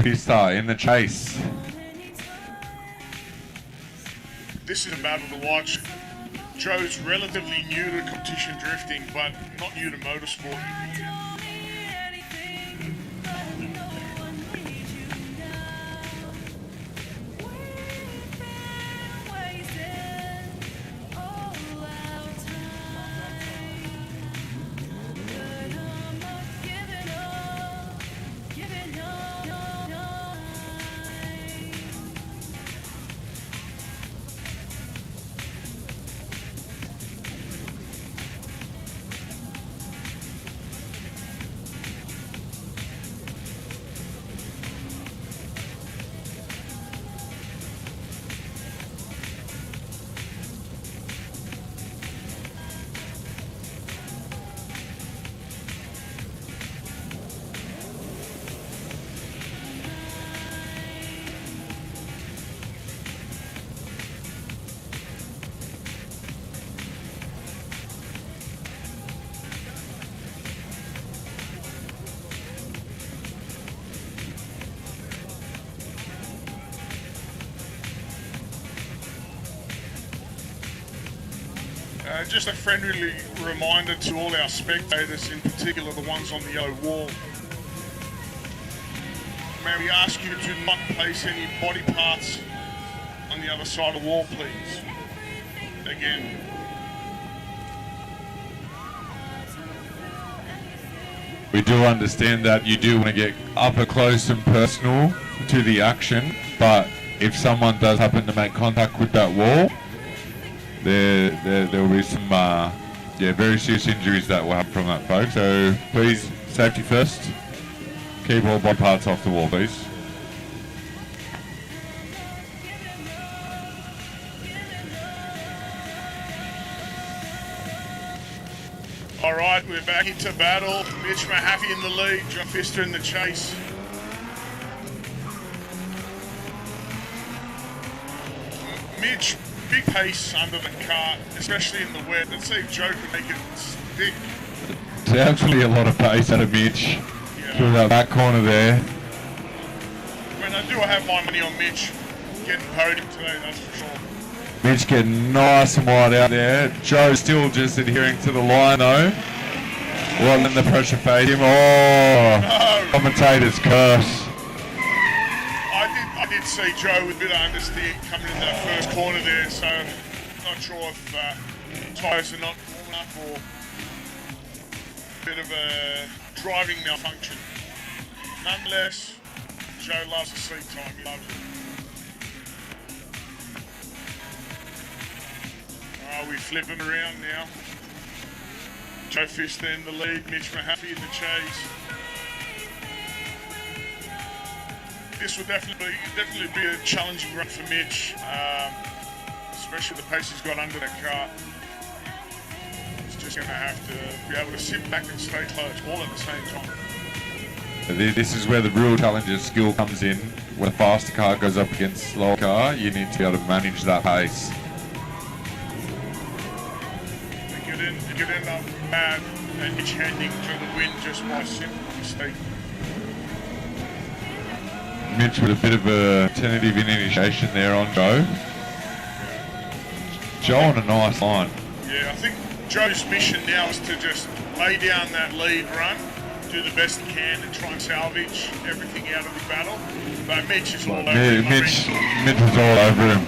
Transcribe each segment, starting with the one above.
Pista in the chase. This is a battle to watch. Joe's relatively new to competition drifting, but not new to motorsport. Just a friendly reminder to all our spectators, in particular the ones on the yellow wall. May we ask you to not place any body parts on the other side of the wall, please. Again. We do understand that you do want to get up close and personal to the action, but if someone does happen to make contact with that wall, there will be some very serious injuries that will happen from that, folks. So please, safety first. Keep all body parts off the wall, please. All right, we're back into battle. Mitch Mahaffey in the lead, John Pfister in the chase. Mitch, big pace under the car, especially in the wet. Let's see if Joe can make it stick. There's actually a lot of pace out of Mitch through that back corner there. When I have my money on Mitch getting podium today, that's for sure. Mitch getting nice and wide out there. Joe still just adhering to the line though. Well, letting the pressure fade him. Oh, no. Commentator's curse. I did see Joe with a bit of understeer coming in that first corner there, so not sure if tyres are not warm up or a bit of a driving malfunction. Nonetheless, Joe loves the seat time, he loves it. Oh, we flip him around now. Joe Pfister in the lead, Mitch Mahaffey in the chase. This will definitely be a challenging run for Mitch, especially the pace he's got under that car. He's just going to have to be able to sit back and stay close all at the same time. This is where the real challenger's skill comes in. When a faster car goes up against a slower car, you need to be able to manage that pace. It could end up bad and Mitch handing to the win just by simple mistake. Mitch with a bit of a tentative initiation there on Joe. Joe on a nice line. Yeah, I think Joe's mission now is to just lay down that lead run, do the best he can and try and salvage everything out of the battle. But Mitch is all over him. Mitch is all over him.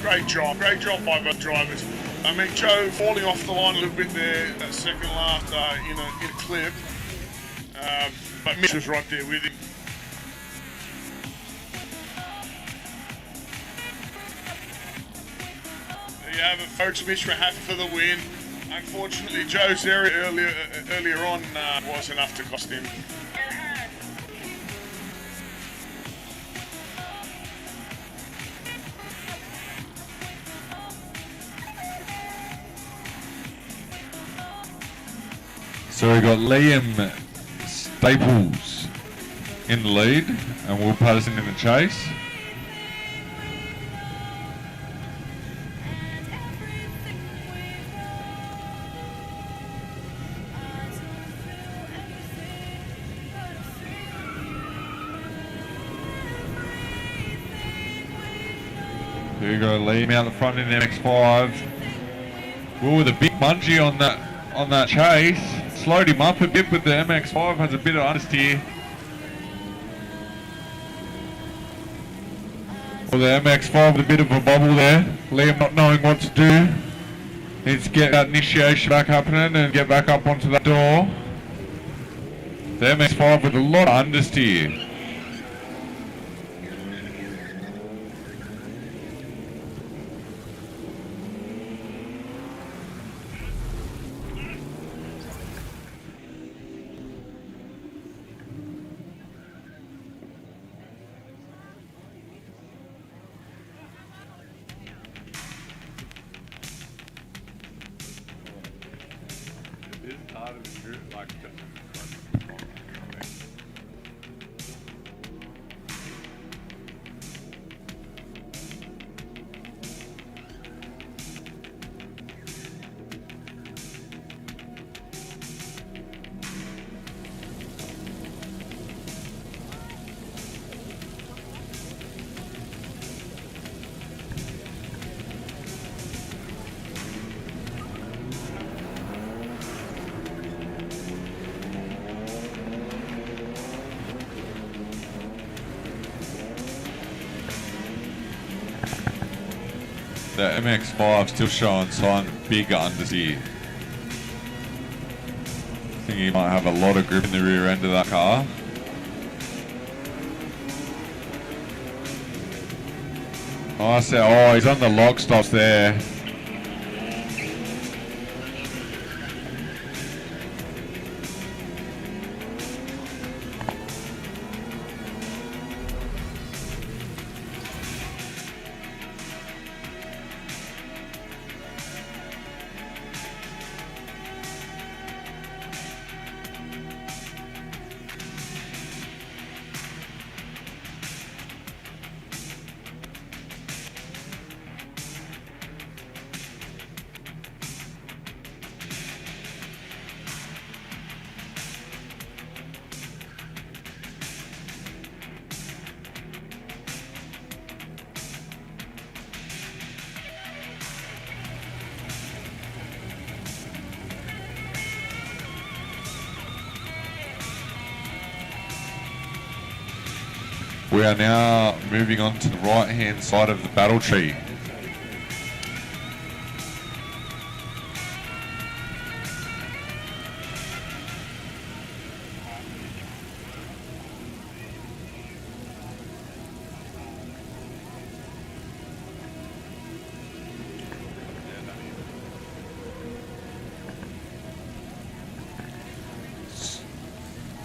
Great job by both drivers. I mean, Joe falling off the line a little bit there, that second last in a clip. But Mitch was right there with him. There you have it, folks. Mitch Mahaffey for the win. Unfortunately, Joe's area earlier on was enough to cost him. So we've got Liam Staples in the lead and Will Patterson in the chase. Hugo lead him out the front in MX5. Well, with a big bungee on that chase. Slowed him up a bit with the MX5, has a bit of understeer. Well, the MX5 with a bit of a bobble there. Liam not knowing what to do. Needs to get that initiation back happening and get back up onto that door. The MX5 with a lot of understeer. The MX5 still showing sign big understeer. I think he might have a lot of grip in the rear end of that car. Oh, I said, oh, he's on the lock stops there. We are now moving on to the right-hand side of the battle tree.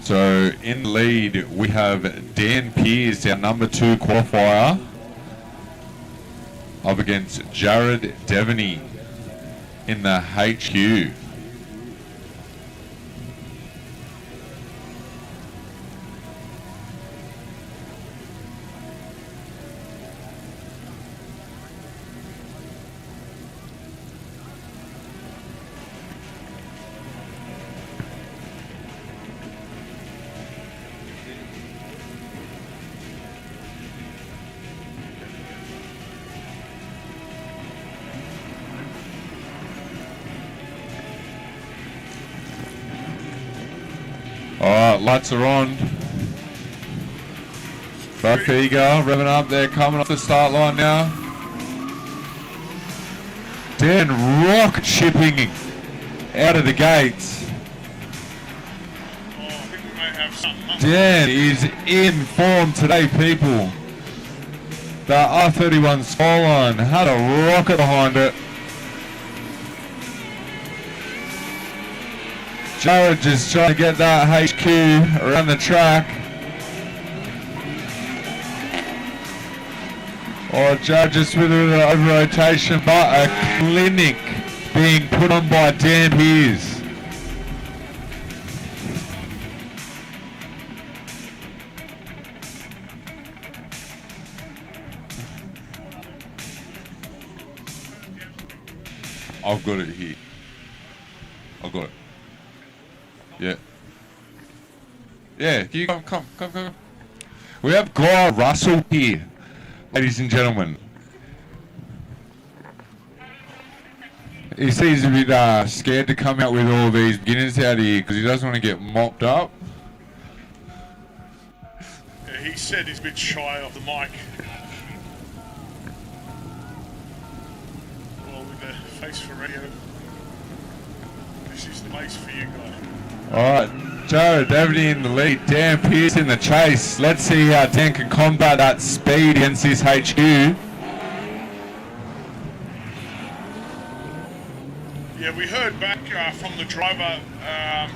So in the lead we have Dan Pearce, our number 2 qualifier, up against Jared Devaney in the HQ. Alright, lights are on. Both eager, revving up there, coming off the start line now. Dan rocket shipping out of the gates. Oh, I think we may have something. Dan is in form today, people. The R31 Skyline had a rocket behind it. Jared just trying to get that HQ around the track. Oh, Jared just with an over rotation, but a clinic being put on by Dan Pearce. I've got it here. I've got it. Yeah. Yeah, you come. We have Guy Russell here, ladies and gentlemen. He seems a bit scared to come out with all these beginners out here because he doesn't want to get mopped up. Yeah, he said he's a bit shy of the mic. Well, with the face for radio, this is the place for you guys. Alright, Jared Davidy in the lead, Dan Pearce in the chase. Let's see how Dan can combat that speed against this HQ. Yeah, we heard back from the driver.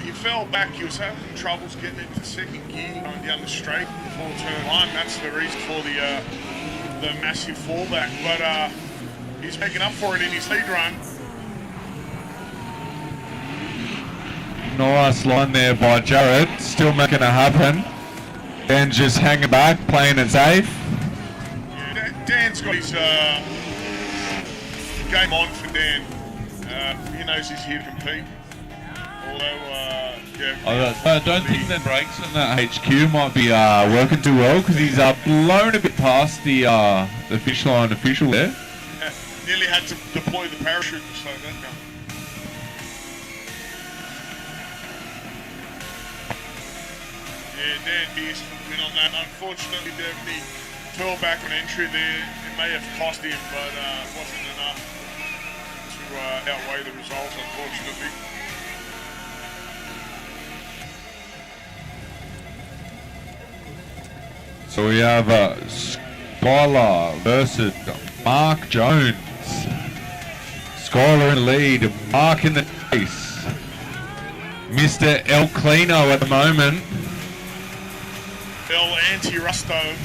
He fell back. He was having troubles getting into second gear going down the straight before turn one. That's the reason for the massive fallback. But he's making up for it in his lead run. Nice line there by Jared. Still making it happen. Dan just hanging back, playing it safe. Yeah, Dan's got his game on for Dan. He knows he's here to compete. Although, yeah. I don't think the brakes on that HQ might be working too well because he's blown a bit past the finish line official there. Yeah, nearly had to deploy the parachute to slow that down. Yeah, Dan Pearce went on that. Unfortunately, Davidy fell back on entry there. It may have cost him, but it wasn't enough to outweigh the results, unfortunately. So we have Skyler versus Mark Jones. Skyler in lead, Mark in the chase. Mr. El Clino at the moment. El Anti-Rusto.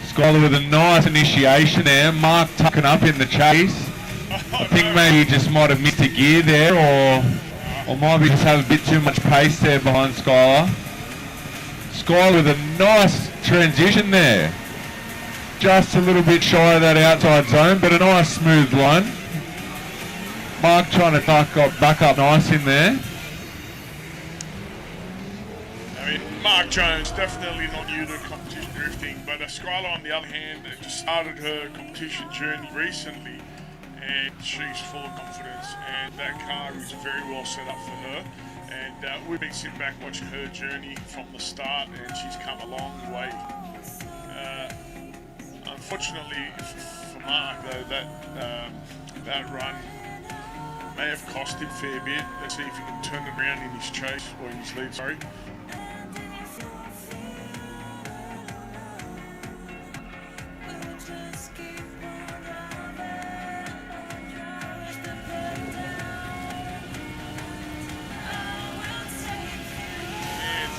Skyler with a nice initiation there. Mark tucking up in the chase. I think maybe he just might have missed a gear there or might be just have a bit too much pace there behind Skyler. Skyler with a nice transition there. Just a little bit shy of that outside zone, but a nice smooth line. Mark trying to back up nice in there. Mark Jones, definitely not new to competition drifting, but Skyler on the other hand just started her competition journey recently and she's full of confidence and that car is very well set up for her and we've been sitting back watching her journey from the start and she's come a long way. Unfortunately for Mark though, that run may have cost him a fair bit. Let's see if he can turn it around in his chase, or in his lead, sorry.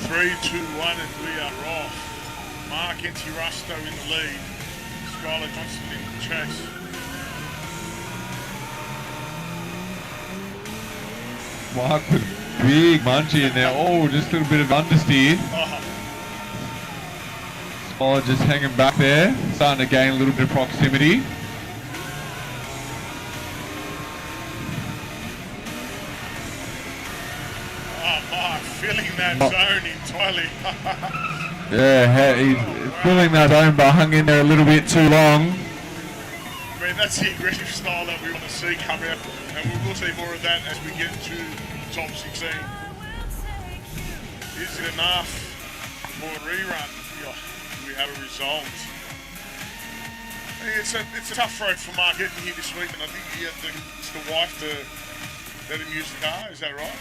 3, 2, 1 and we are off. Mark Anti-Rusto in the lead. Skyler Johnson in the chase. Mark with big munchy in there. Oh, just a little bit of understeer. Skyler just hanging back there. Starting to gain a little bit of proximity. Filling that zone entirely. Yeah, he's filling that zone but hung in there a little bit too long. I mean, that's the aggressive style that we want to see come out, and we will see more of that as we get to top 16. Is it enough for a rerun? Yeah, we have a result. I mean, it's a tough road for Mark getting here this week, and I think it's the wife to let him use the car, is that right?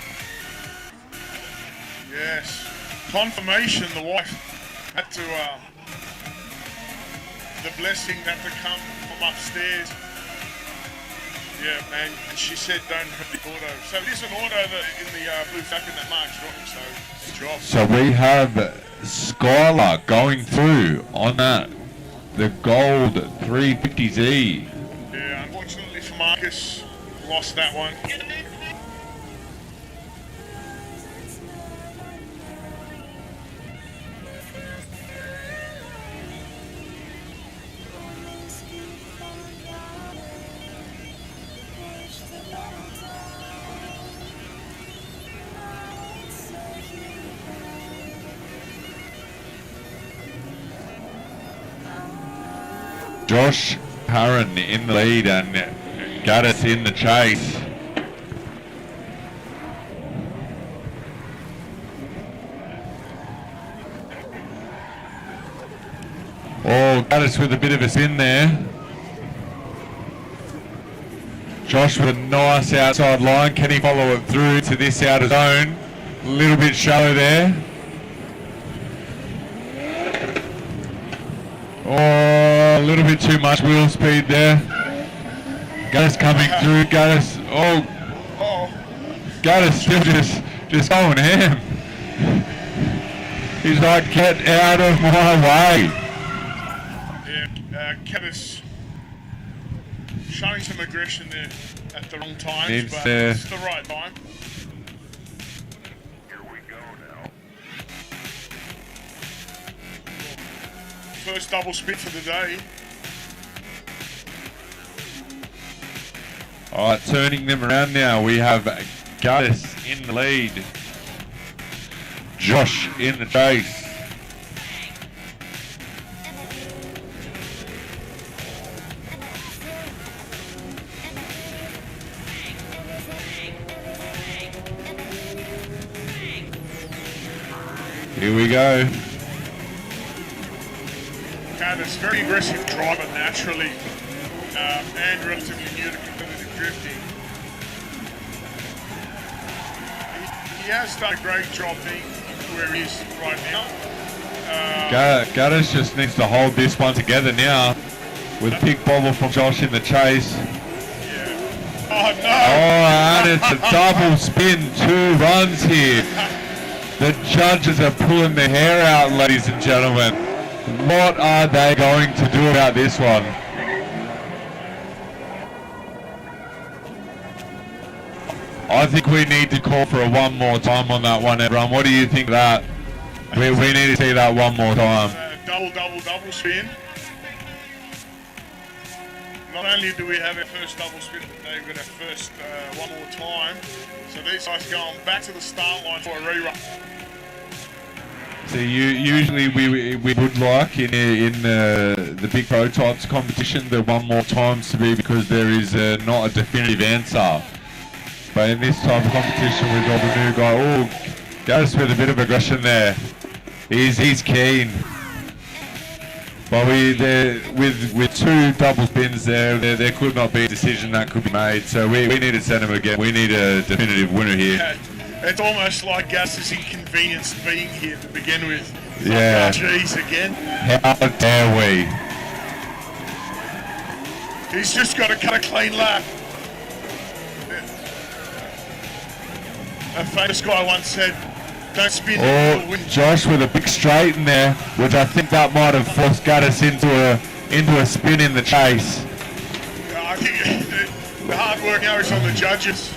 Yes. Confirmation, the wife had to, the blessing had to come from upstairs. Yeah, and she said don't hurt the auto. So it is an auto that in the blue Falcon that Mark's driving, so good job. So we have Skyler going through on that, the gold 350Z. Yeah, unfortunately for Marcus, lost that one. Josh Harron in the lead, and Gatis in the chase. Oh, Gatis with a bit of a spin there. Josh with a nice outside line. Can he follow it through to this outer zone? A little bit shallow there. Oh, a little bit too much wheel speed there. Gatis coming through. Gatis. Oh. Gatis still just going ham. He's like, get out of my way. Yeah, Gatis showing some aggression there at the wrong times, but it's the right time. Here we go now. First double spin for the day. Alright, turning them around now. We have Gatis in the lead. Josh in the chase. Here we go. Gatis, very aggressive driver naturally, and relatively new to competitive drifting. He has done a great job being where he is right now. Gatis just needs to hold this one together now with big bobble from Josh in the chase. Yeah. Oh no! Oh, and it's a double spin, 2 runs here. The judges are pulling their hair out, ladies and gentlemen. What are they going to do about this one? I think we need to call for a one more time on that one, everyone. What do you think of that? We need to see that one more time. Double spin. Not only do we have our first double spin of the day, we've got our first one more time. So these guys going back to the start line for a rerun. So usually we would like in the big prototypes competition the one more times to be because there is not a definitive answer. But in this type of competition with all the new guy, oh, Gatis with a bit of aggression there. He's keen. But with 2 double spins there could not be a decision that could be made. So we need to send him again. We need a definitive winner here. Yeah, it's almost like Gus is inconvenienced being here to begin with. Yeah. Jeez, again. How dare we? He's just got to cut a clean lap. A famous guy once said, don't spin. Oh, Josh with a big straight in there, which I think that might have forced Gatis into a spin in the chase. I think the hard work now is on the judges.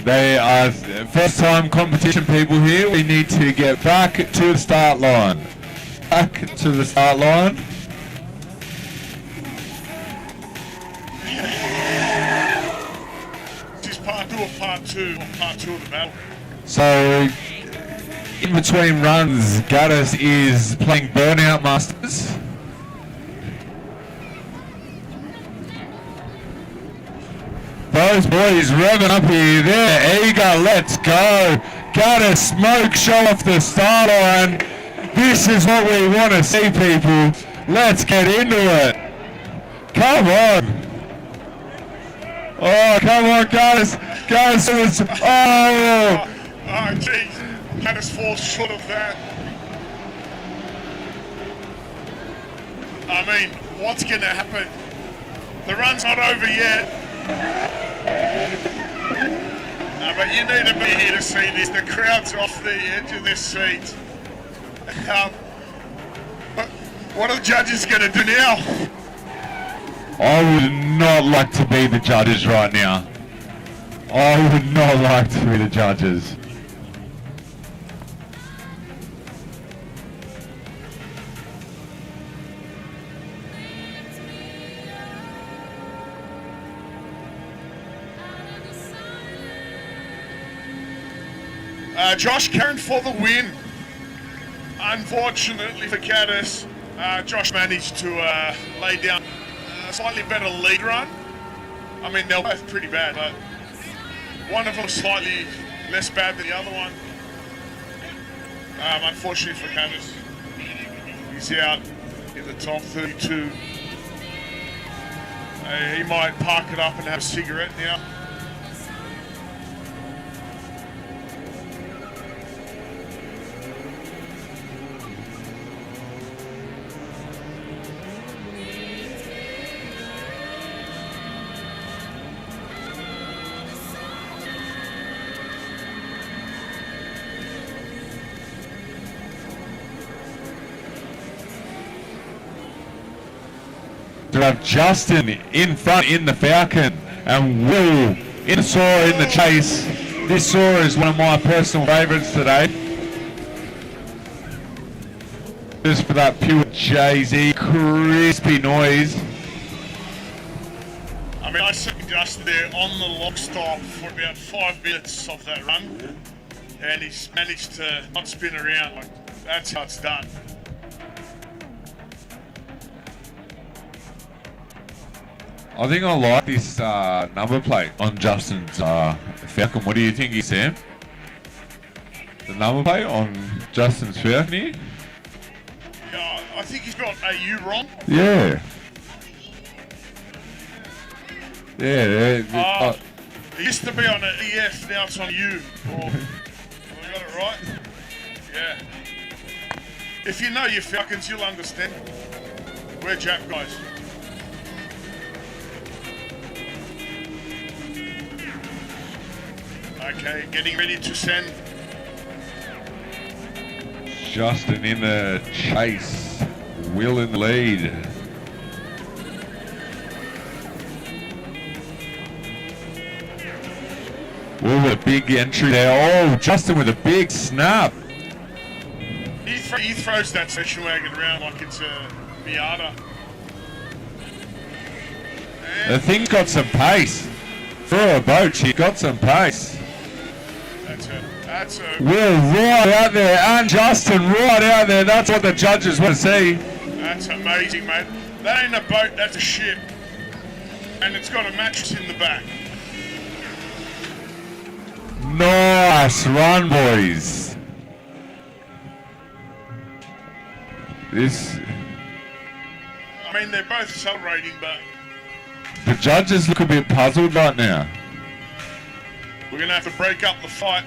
They are first time competition people here. We need to get back to the start line. Back to the start line. This is part 2 of part 2 of the battle. So in between runs, Gatis is playing Burnout Masters. Those boys revving up here, they're eager, let's go. Gatis smoke show off the start line. This is what we want to see, people. Let's get into it. Come on. Oh, come on, Gatis. Gatis, oh. Oh, jeez. Gatis falls short of that. I mean, what's going to happen? The run's not over yet. But you need to be here to see this. The crowd's off the edge of their seats. What are the judges going to do now? I would not like to be the judges right now. I would not like to be the judges. Josh Corin for the win. Unfortunately for Gatis, Josh managed to lay down a slightly better lead run. I mean, they're both pretty bad, but one of them slightly less bad than the other one. Unfortunately for Gatis, he's out in the top 32. He might park it up and have a cigarette now. To have Justin in front in the Falcon and Will in the Sora in the chase. This Sora is one of my personal favourites today. Just for that pure Jay-Z crispy noise. I mean, I seen Justin there on the lock stop for about 5 minutes of that run, and he's managed to not spin around. Like, that's how it's done. I think I like this number plate on Justin's Falcon. What do you think, Sam? The number plate on Justin's Falcon here? Yeah, I think he's got AU wrong. Yeah. Yeah. It used to be on an EF, now it's on U. Or, have I got it right? Yeah. If you know your Falcons, you'll understand. We're Jap guys. Okay, getting ready to send. Justin in the chase. Will in the lead. Will with a big entry there. Oh, Justin with a big snap. He throws that station wagon around like it's a Miata. The thing's got some pace. For a boat, she got some pace. That's a Will right out there, and Justin right out there. That's what the judges want to see. That's amazing, mate. That ain't a boat, that's a ship. And it's got a mattress in the back. Nice run, boys. This. I mean, they're both celebrating, but The judges look a bit puzzled right now. we're going to have to break up the fight.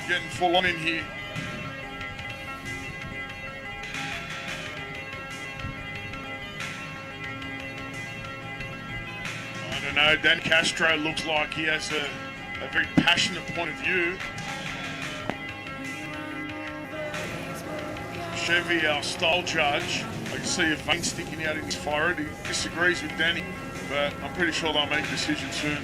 Getting full on in here. I don't know, Dan Castro looks like he has a very passionate point of view. Chevy, our style judge, I can see a vein sticking out in his forehead. He disagrees with Danny, but I'm pretty sure they'll make a decision soon.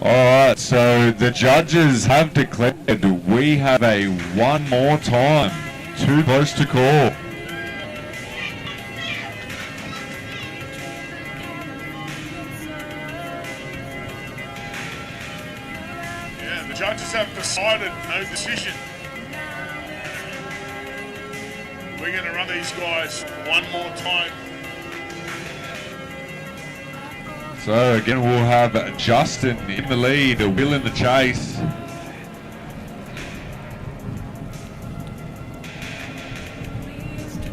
Alright, so the judges have declared we have a one more time. Too close to call. Yeah, the judges have decided no decision. We're going to run these guys one more time. So again, we'll have Justin in the lead, Will in the chase.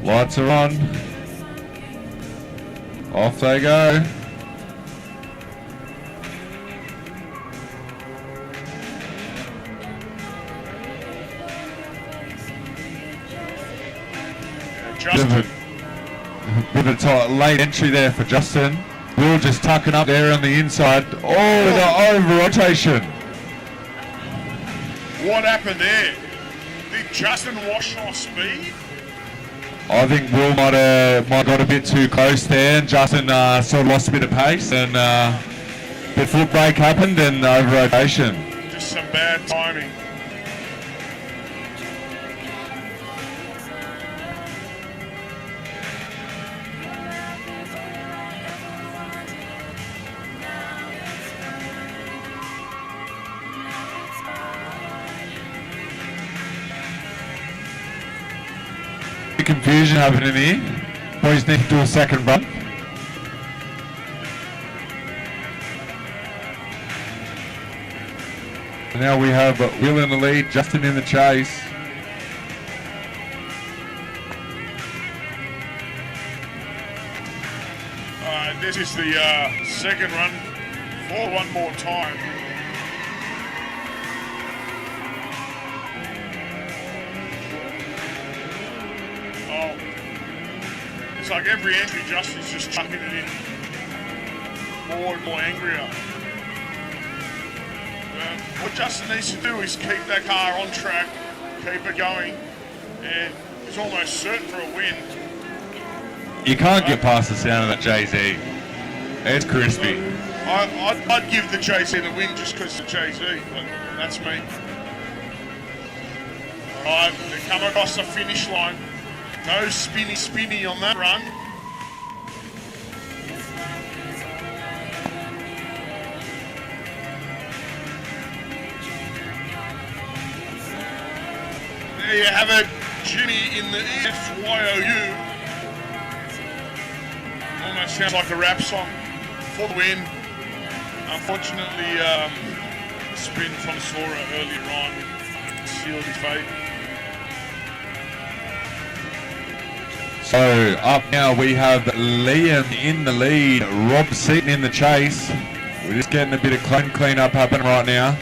Lights are on. Off they go. Justin. Bit of a late entry there for Justin. Will just tucking up there on the inside. Oh, the over rotation. What happened there? Did Justin wash off speed? I think Will might have got a bit too close there, and Justin sort of lost a bit of pace, and the foot brake happened and over rotation. Just some bad timing. of confusion happening here. Boys need to do a second run. And now we have Will in the lead, Justin in the chase. This is the second run for one more time. Oh, it's like every entry Justin's just chucking it in more and more angrier. What Justin needs to do is keep that car on track, keep it going, and he's almost certain for a win. You can't get past the sound of that JZ. It's crispy. I'd give the JZ the win just because it's the JZ, but that's me. Alright, they come across the finish line. No spinny on that run. There you have it, Jimmy in the FYOU. Almost sounds like a rap song for the win. Unfortunately, the spin from Sora earlier on sealed his fate. So up now we have Liam in the lead, Rob Seaton in the chase. We're just getting a bit of clean up happening right now.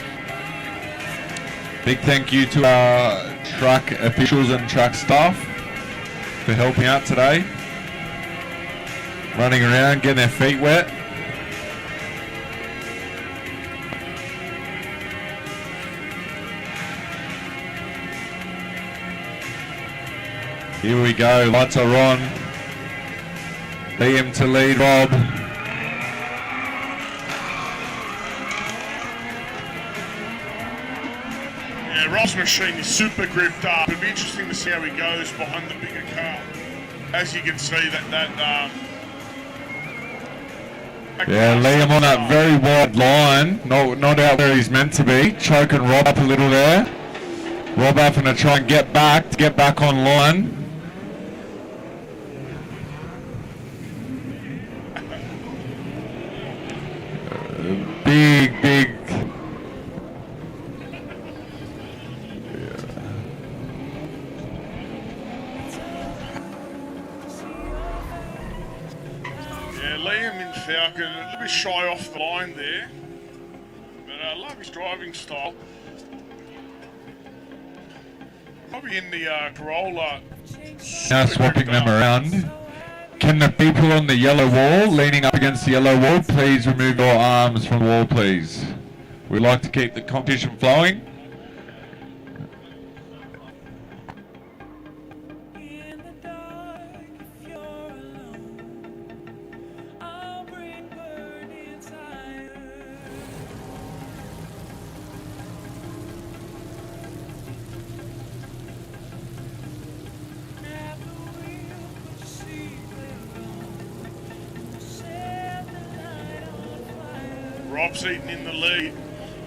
Big thank you to our track officials and track staff for helping out today. Running around, getting their feet wet. Here we go, lights are on. Liam to lead Rob. Yeah, Rob's machine is super gripped up. It'll be interesting to see how he goes behind the bigger car. As you can see, yeah, Liam on that very wide line, not out where he's meant to be, choking Rob up a little there. Rob having to try and get back on line. Big. Liam in Falcon, a little bit shy off the line there, but I love his driving style. Probably in the Corolla. Now swapping them around. Can the people on the yellow wall, leaning up against the yellow wall, please remove your arms from the wall, please? We like to keep the competition flowing. Rob's eating in the lead,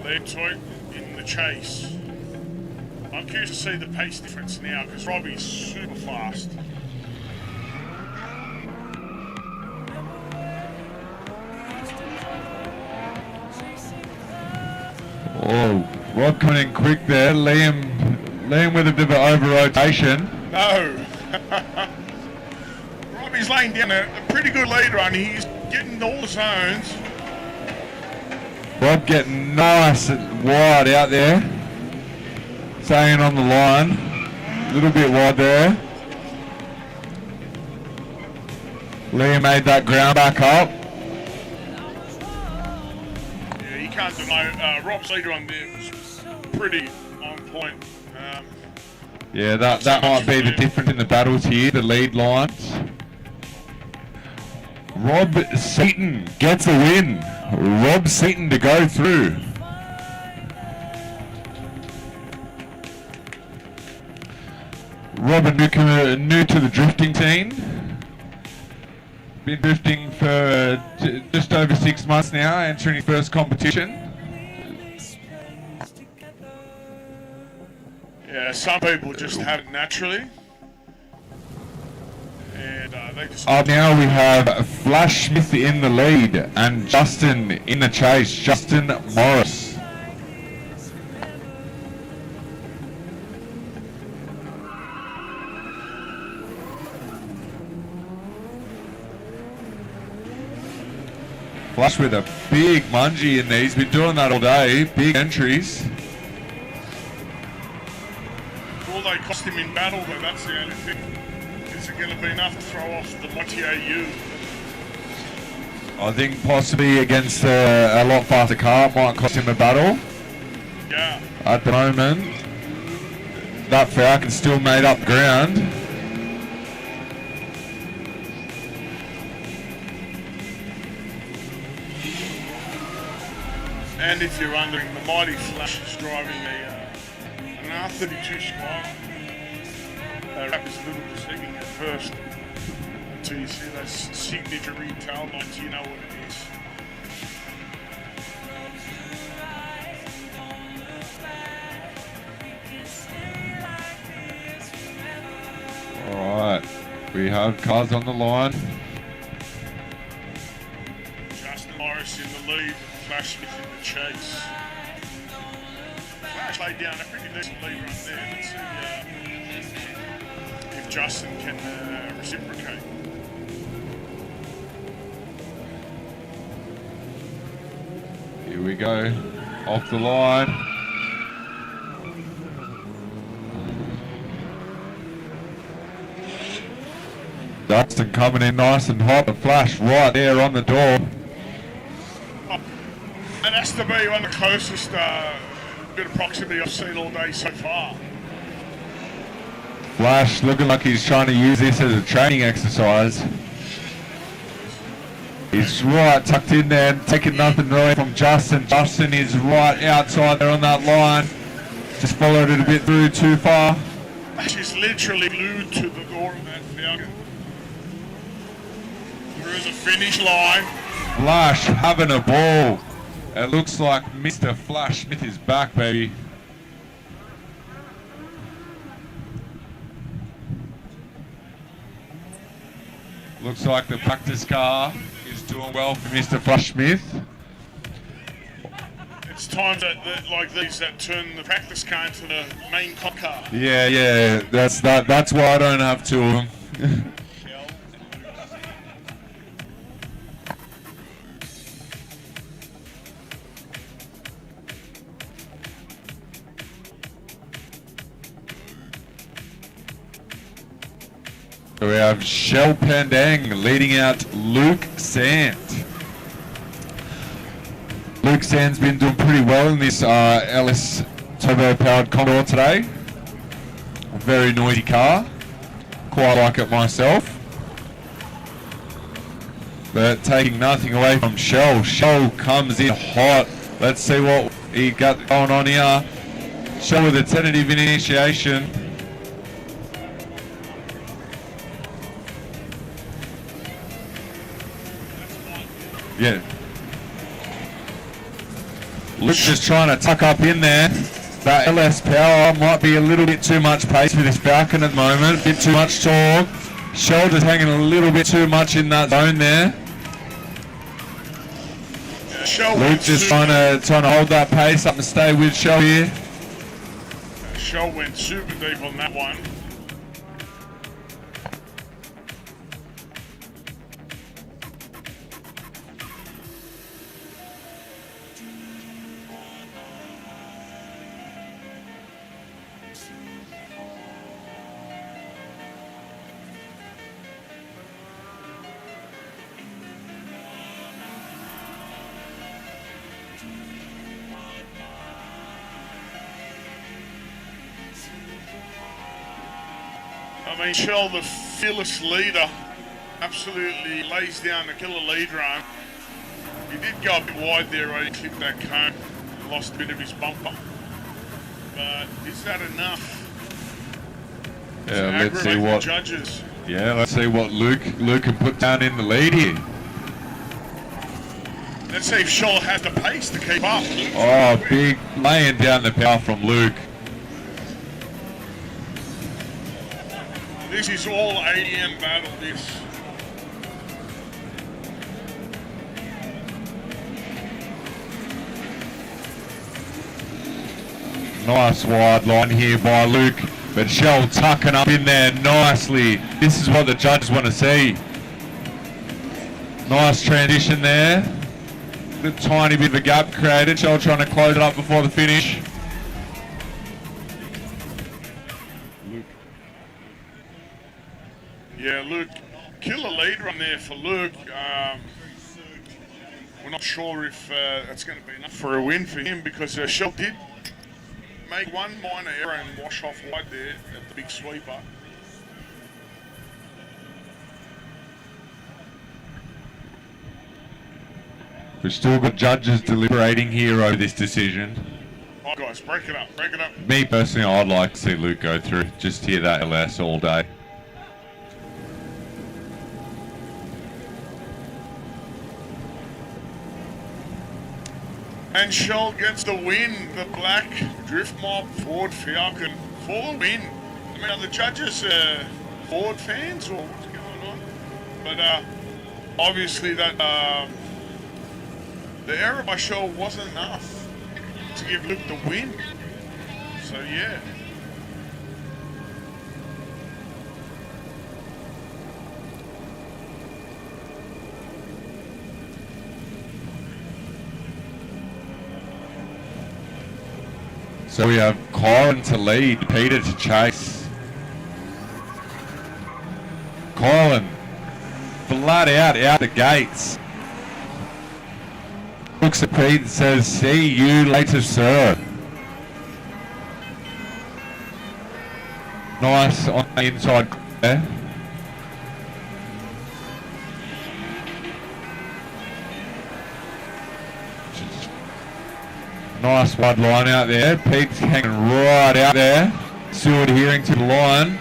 Liam Toit in the chase. I'm curious to see the pace difference now because Robbie's super fast. Oh, Rob coming in quick there. Liam with a bit of over rotation. No. Robbie's laying down a pretty good lead run. He's getting all the zones. Rob getting nice and wide out there. Staying on the line. A little bit wide there. Liam made that ground back up. Yeah, you can't deny Rob's lead run there was pretty on point. Yeah, that might be the difference in the battles here, the lead lines. Rob Seaton gets a win. Rob Seaton to go through. Rob new to the drifting team. Been drifting for just over 6 months now, entering his first competition. Yeah, some people just have it naturally. they just... Up now we have Flash Smith in the lead and Justin in the chase. Justin Morris. Flash with a big mungie in there. He's been doing that all day. Big entries. Will they cost him in battle though? That's the only thing. Is it going to be enough to throw off the Montier? I think possibly against a lot faster car might cost him a battle. Yeah. At the moment, that Falcon still made up ground. And if you're wondering, the mighty Flash is driving an R32 Skyler. Wrap is a little sagging at first until you see those signature retail lights, you know what it is. Alright, we have cars on the line. Justin Morris in the lead, Flash Smith in the chase. Flash laid down a pretty decent lead run there. Let's see if Justin can reciprocate. Here we go, off the line. Justin coming in nice and hot. The Flash right there on the door. It has to be one of the closest bit of proximity I've seen all day so far. Flash looking like he's trying to use this as a training exercise. He's right tucked in there and taking nothing away from Justin. Justin is right outside there on that line. Just followed it a bit through too far. She's literally glued to the door of that Falcon. There is a finish line. Flash having a ball. It looks like Mr. Flash Smith is back, baby. Looks like the practice car is doing well for Mr. Flash Smith. It's times like these that turn the practice car into the main car. Yeah, that's why I don't have two of them. We have Shell Pandang leading out Luke Sand. Luke Sand's been doing pretty well in this LS turbo-powered Condor today. A very noisy car. Quite like it myself. But taking nothing away from Shell. Shell comes in hot. Let's see what he got going on here. Shell with a tentative initiation. Yeah. Luke's just trying to tuck up in there. That LS power might be a little bit too much pace for this Falcon at the moment. A bit too much torque. Shoulders hanging a little bit too much in that zone there. Luke just trying to hold that pace up and stay with Shell here. Shell went super deep on that one. I mean, Shell, the fearless leader, absolutely lays down a killer lead run. He did go a bit wide there, right? He clipped that cone, lost a bit of his bumper. But is that enough? Yeah, let's see what judges? Yeah, let's see what Luke can put down in the lead here. Let's see if Shell has the pace to keep up. Oh, big laying down the power from Luke. This is all ADM battle, this. Nice wide line here by Luke, but Shell tucking up in there nicely. This is what the judges want to see. Nice transition there. A tiny bit of a gap created. Shell trying to close it up before the finish. Yeah, Luke, killer lead run there for Luke. We're not sure if it's going to be enough for a win for him because Shell did make one minor error and wash off wide there at the big sweeper. We've still got judges deliberating here over this decision. Oh, guys, break it up, break it up. Me personally, I'd like to see Luke go through. Just hear that LS all day. And Shell gets the win. The black drift mob Ford Falcon for the win. I mean, are the judges Ford fans or what's going on? But obviously that the error by Shell wasn't enough to give Luke the win. So yeah. So we have Corin to lead, Peter to chase. Corin, flat out the gates. Looks at Pete and says, see you later, sir. Nice on the inside there. Nice wide line out there. Pete's hanging right out there. Still adhering to the line.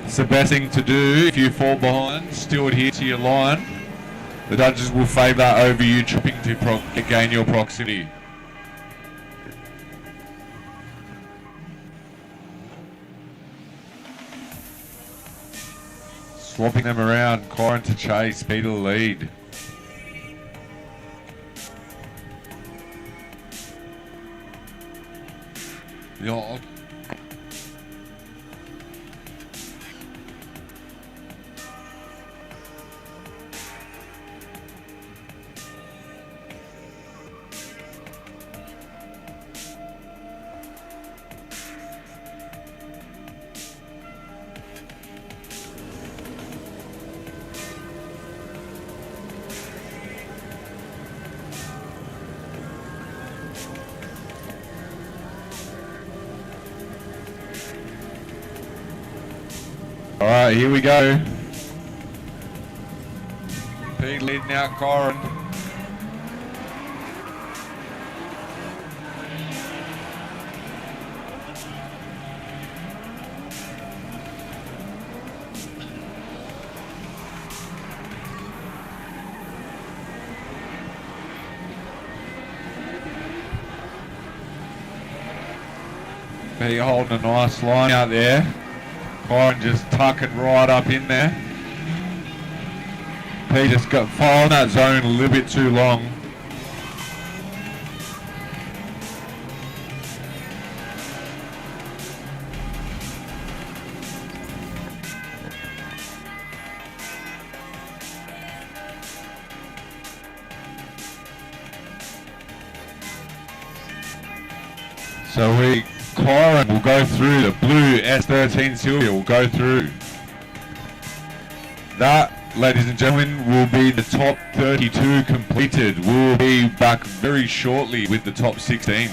It's the best thing to do if you fall behind. Still adhere to your line. The judges will favour that over you tripping to gain your proximity. Swapping them around. Corin to chase. Peter to lead. Yeah. All right, here we go. Pete leading out Corin. Pete holding a nice line out there. Corin just tucking right up in there. Pete just got following that zone a little bit too long. So Corin will go through, the blue S13 Sylvia will go through. That, ladies and gentlemen, will be the top 32 completed. We'll be back very shortly with the top 16.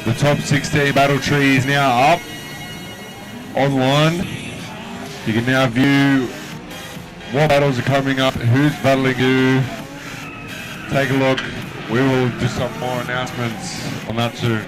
The top 16 battle tree is now up online. You can now view what battles are coming up, who's battling who. Take a look. We will do some more announcements on that soon.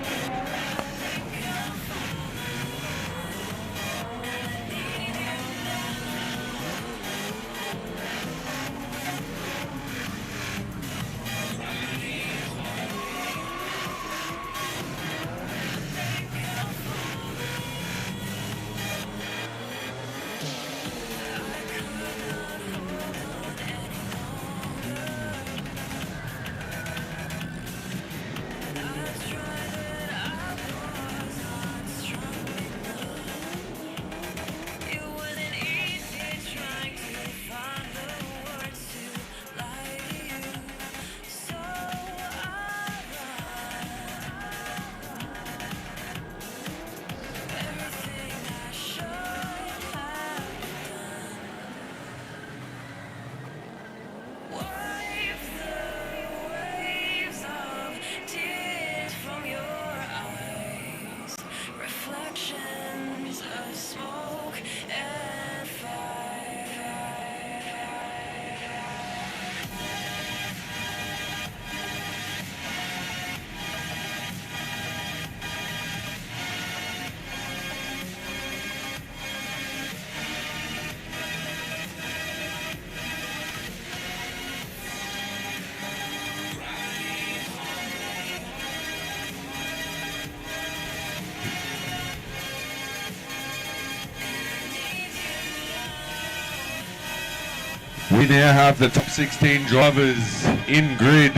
We now have the top 16 drivers in grid,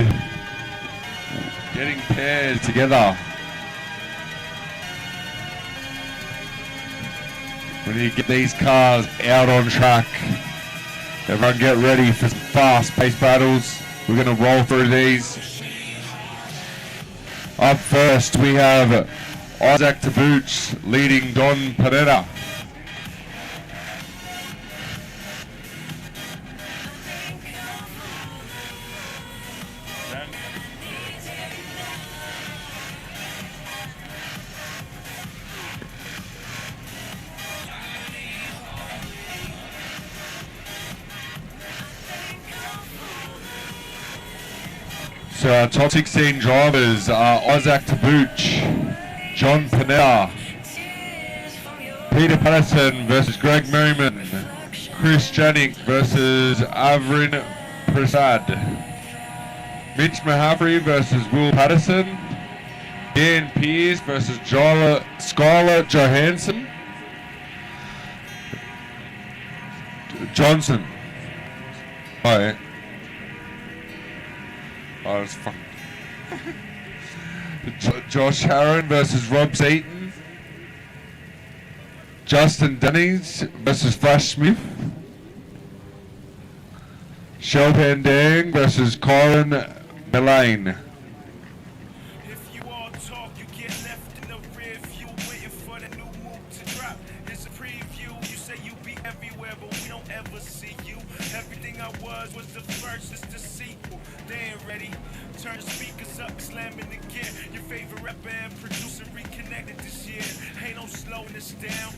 getting paired together. We need to get these cars out on track. Everyone get ready for some fast-paced battles. We're going to roll through these. Up first, we have Isaac Tabuch leading Don Panetta. So our top 16 drivers are Isaac Tabuch, John Panetta, Peter Patterson versus Greg Merriman, Chris Janik versus Arvin Prasad, Mitch Mahaffrey versus Will Patterson, Dan Pierce versus Skyler Johansson, Johnson. Oh, yeah. Oh, it's fun. Josh Harron versus Rob Seaton. Justin Dennings versus Flash Smith. Shel Pandang versus Corin Melane. If you all talk, you get left in the rear view, waiting for the new move to drop. It's a preview. You say you be everywhere, but we don't ever see you. Everything I was the first, it's the sequel. They ain't ready. Turn the speakers up, slamming the gear. Your favorite rapper and producer reconnected this year. Ain't no slowing this down.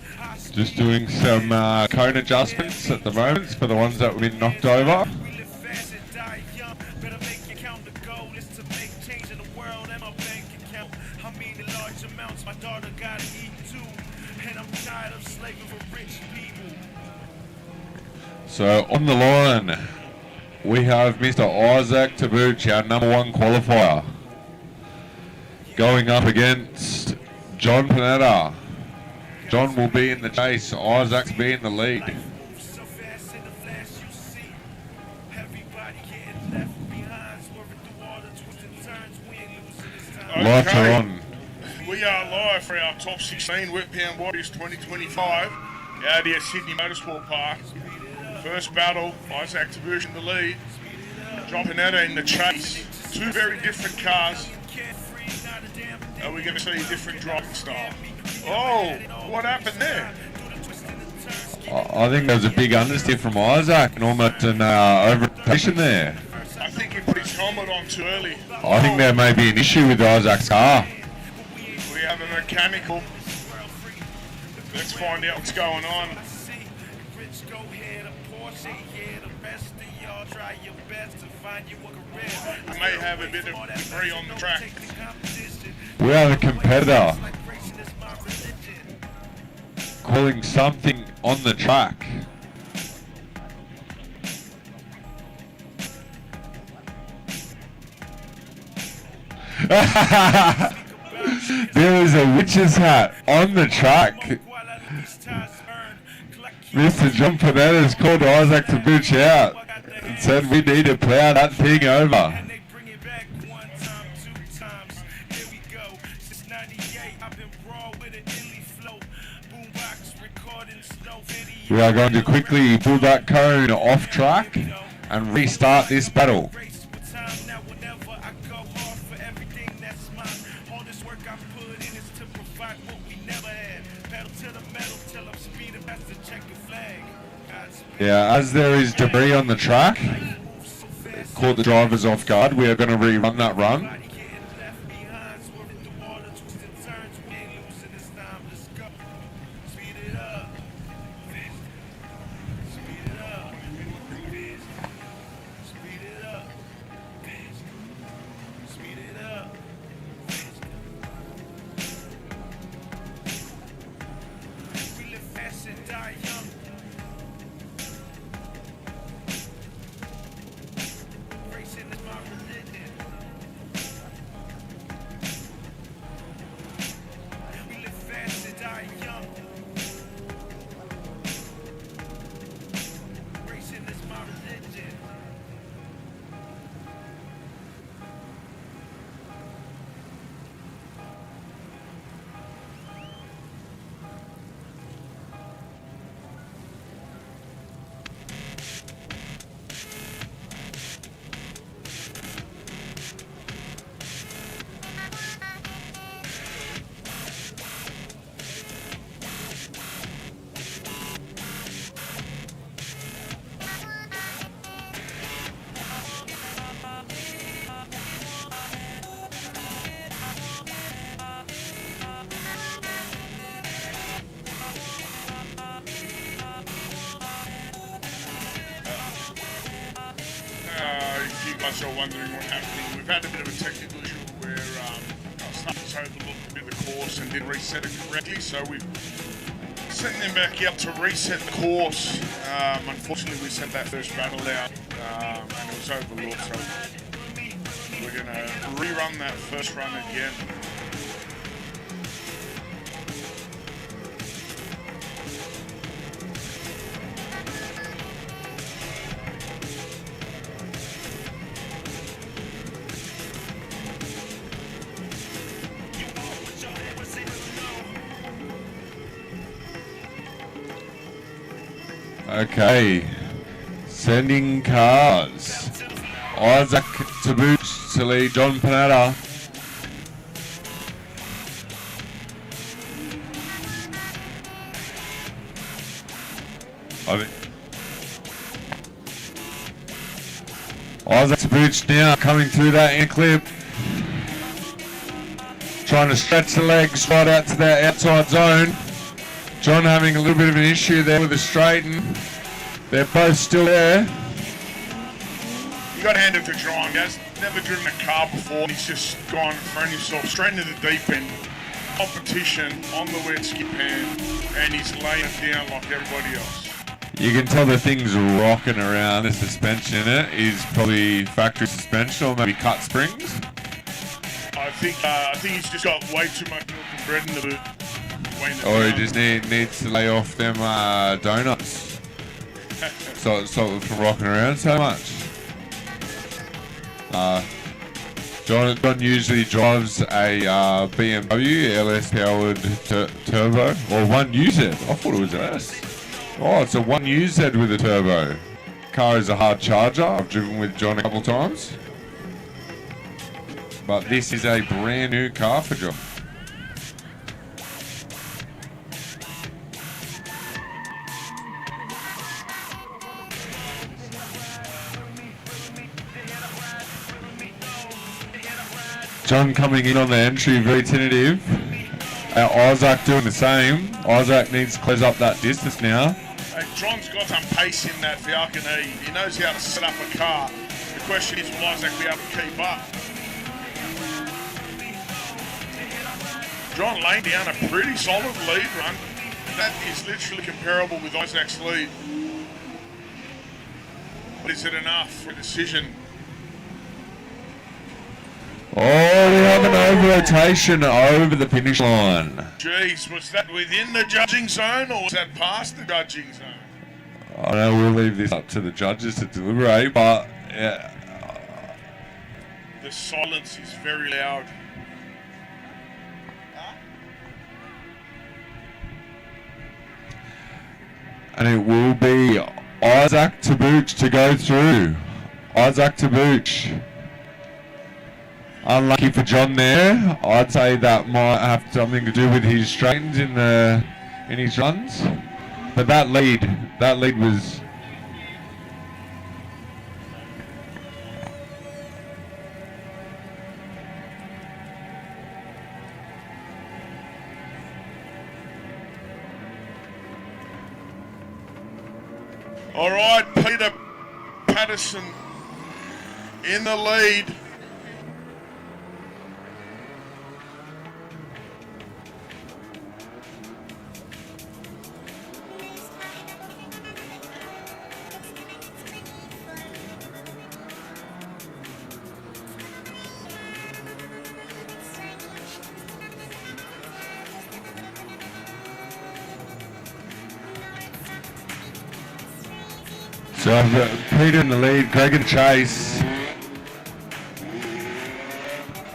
Just doing some cone adjustments at the moment for the ones that have been knocked over. We live fast and die young. Better make it count. The goal is to make change in the world and my bank account. I mean in large amounts. My daughter gotta eat too. And I'm tired of slaving for rich people. So on the line, we have Mr. Isaac Tabuch, our number one qualifier, going up against John Panetta. John will be in the chase, Isaac's be in the lead. So fast in the flash you see. Everybody getting left behind. Swerving through all the twists and turns. We ain't losing this time. Lights are on. We are live for our top 16 WETPAN Warriors 2025 out here at Sydney Motorsport Park. First battle, Isaac Tabuch in the lead, John Panetta in the chase. Two very different cars. Are we going to see a different driving style? Oh, what happened there? I think there was a big understeer from Isaac and almost an overrotation there. I think he put his helmet on too early. I think there may be an issue with Isaac's car. another mechanical. Let's find out what's going on. I may have a bit of debris on the track. We have a competitor calling something on the track. There is a witch's hat on the track. Mr. John Panetta's called Isaac to booch out and said we need to plow that thing over. We are going to quickly pull that cone off track and restart this battle. Yeah, as there is debris on the track, caught the drivers off guard, we are going to rerun that run. If you guys are wondering what's happening, we've had a bit of a technical issue where our staff overlooked a bit of the course and didn't reset it correctly, so we've sent them back out to reset the course. Unfortunately, we sent that first battle out and it was overlooked, so we're going to rerun that first run again. Okay, sending cars. Isaac to boot to lead John Panetta. Isaac to boot now, coming through that in clip. Trying to stretch the legs right out to that outside zone. John having a little bit of an issue there with the straighten. They're both still there. You got to hand it to John. He's never driven a car before. He's just gone and thrown himself straight into the deep end. Competition on the wet skip pan, and he's laying it down like everybody else. You can tell the thing's rocking around. The suspension in it is probably factory suspension or maybe cut springs. I think he's just got way too much milk and bread in the boot. Or he just needs to lay off them donuts. so from rocking around so much. John usually drives a BMW LS powered turbo, or 1UZ. I thought it was an S. Oh, it's a 1UZ with a turbo. Car is a hard charger. I've driven with John a couple times. But this is a brand new car for John. John coming in on the entry, very tentative. Isaac doing the same. Isaac needs to close up that distance now. Hey, John's got some pace in that Falcon E. He knows how to set up a car. The question is, will Isaac be able to keep up? John laying down a pretty solid lead run. That is literally comparable with Isaac's lead. But is it enough for a decision? Oh, we have an over-rotation over the finish line. Jeez, was that within the judging zone or was that past the judging zone? I know we'll leave this up to the judges to deliberate, but yeah. The silence is very loud. And it will be Isaac Tabooch to go through. Isaac Tabooch. Unlucky for John there. I'd say that might have something to do with his strains in his runs. But that lead was. All right, Peter Patterson in the lead. So I've got Peter in the lead, Greg in chase.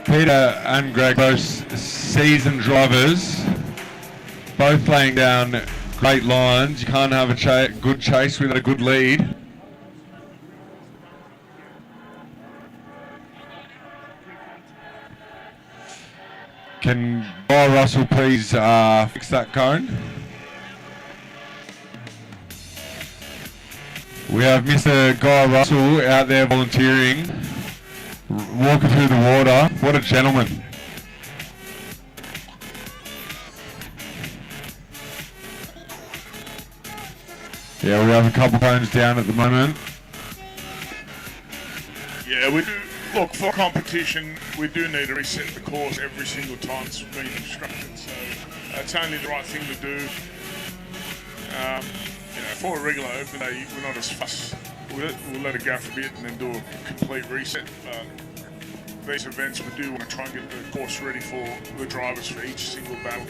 Peter and Greg, both seasoned drivers, both laying down great lines. You can't have a good chase without a good lead. Can Guy Russell please fix that cone? We have Mr. Guy Russell out there volunteering, walking through the water. What a gentleman. Yeah, we have a couple cones down at the moment. Yeah, we do. Look, for competition, we do need to reset the course every single time it's been instructed, so that's only the right thing to do. For a regular open day, we're not as fussed. We'll let it go for a bit and then do a complete reset. But these events, we do want to try and get the course ready for the drivers for each single battle.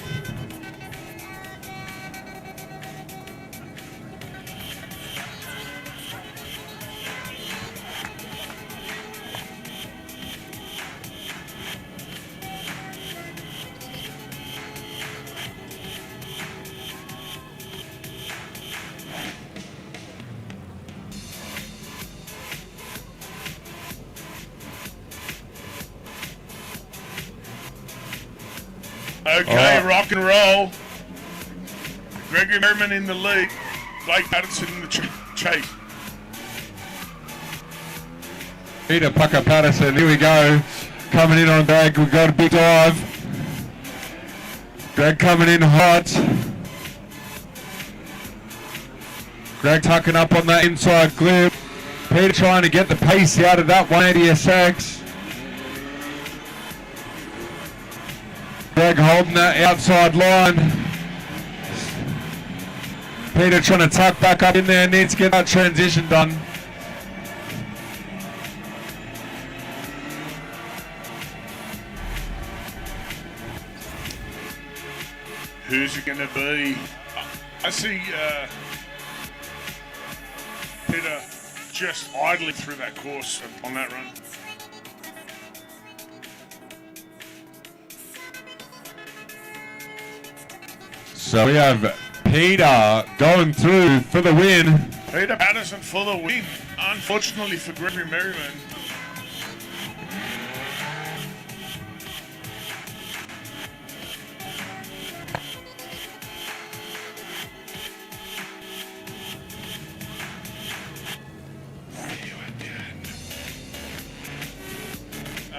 Okay, rock and roll. Gregory Merriman in the lead. Blake Patterson in the chase. Peter Pucker Patterson, here we go. Coming in on Greg, we've got a big dive. Greg coming in hot. Greg tucking up on that inside clip. Peter trying to get the pace out of that 180SX. Greg holding that outside line. Peter trying to tuck back up in there, needs to get that transition done. Who's it going to be? I see Peter just idling through that course on that run. So we have Peter going through for the win. Peter Patterson for the win. Unfortunately for Gregory Merriman.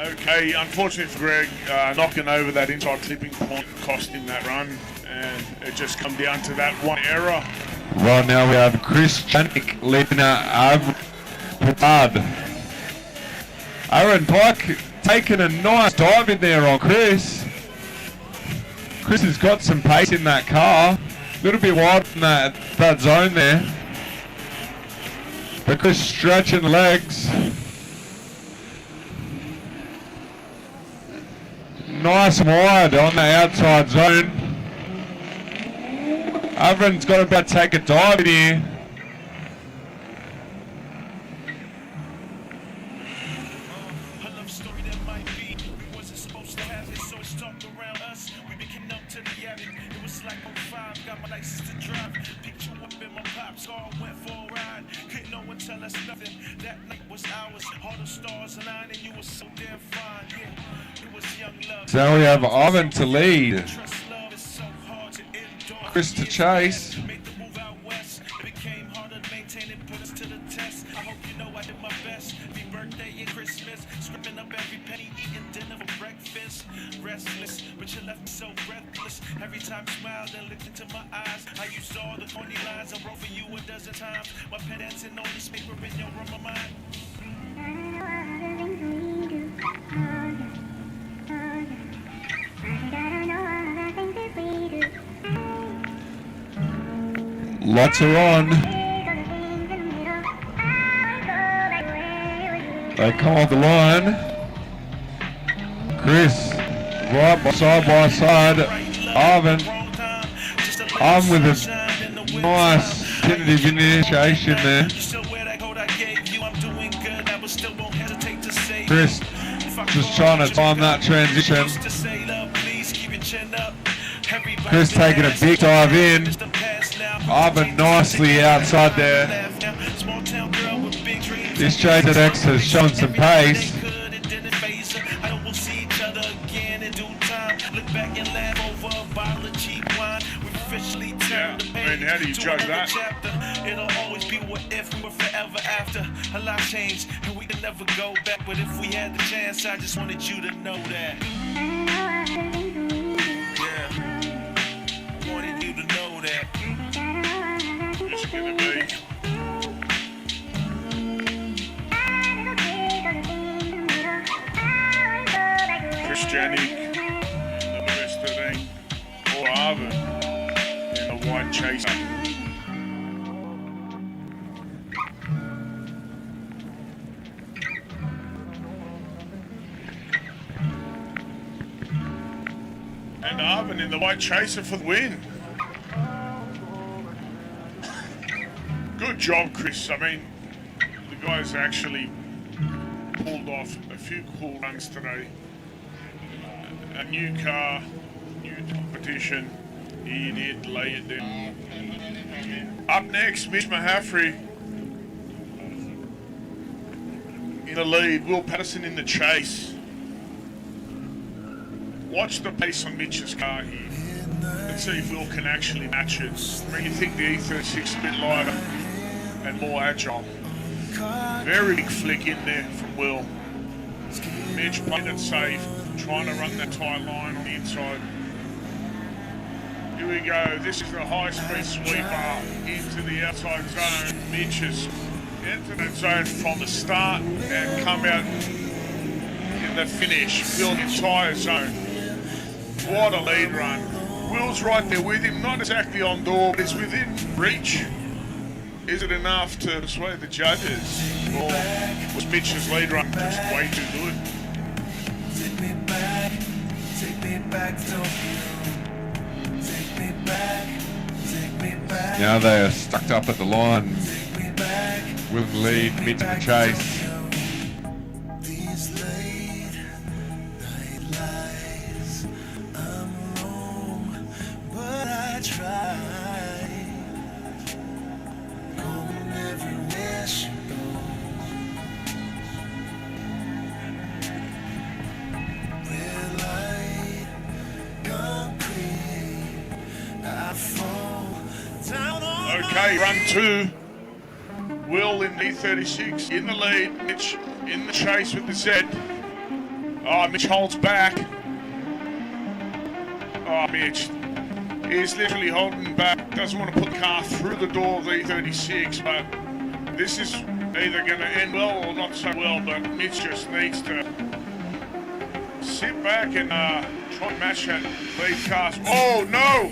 Okay, unfortunately for Greg, knocking over that inside clipping point cost him that run, and it just come down to that one error. Right now we have Chris Janik leading Arvin. Aaron Pike taking a nice dive in there on Chris. Chris has got some pace in that car. A little bit wide in that zone there. But Chris stretching the legs. Nice and wide on the outside zone. Arvin's got about to take a dive in here. So we have Arvin to lead. Chris to chase. Restless, but you left me so breathless. Every time you smiled and looked into my eyes, I used all the funny lines I wrote for you a dozen times. My pen dancing on this paper in your room of mine. Lots are on. They come off the line. Chris, right by side. Arvin with a nice tentative initiation there. Chris just trying to time that transition. Chris taking a big dive in. Arvin nicely outside there. This Chaser X has shown some pace. Yeah, I mean, how do you judge that? It'll always be what if we were forever after. A lot changed and we can never go back. But if we had the chance, I just wanted you to know that. Yeah, I wanted you to know that. It's gonna be. Chris Janik and the rest of the team, or Arvin in the white chaser. And Arvin in the white chaser for the win. Good job, Chris. I mean, the guys actually pulled off a few cool runs today. A new car, new competition. He did lay it down. Up next, Mitch Mahaffrey in the lead. Will Patterson in the chase. Watch the pace on Mitch's car here. Let's see if Will can actually match it. I mean, you think the E36 is a bit lighter and more agile. Very big flick in there from Will. Mitch playing it safe, trying to run that tight line on the inside. Here we go. This is the high-speed sweeper into the outside zone. Mitch has entered that zone from the start and come out in the finish, fill the entire zone. What a lead run. Will's right there with him, not exactly on door, but it's within reach. Is it enough to persuade the judges? Or was Mitch's lead run just way too good? Take me back to you. Take me back. Now they are stuck up at the line. Will lead, Mitch in the chase. Okay, run two. Will in the E36 in the lead. Mitch in the chase with the Z. Oh, Mitch holds back. Oh, Mitch. He's literally holding back. Doesn't want to put the car through the door of the E36, but this is either going to end well or not so well, but Mitch just needs to sit back and try and match that lead cars. Oh, no!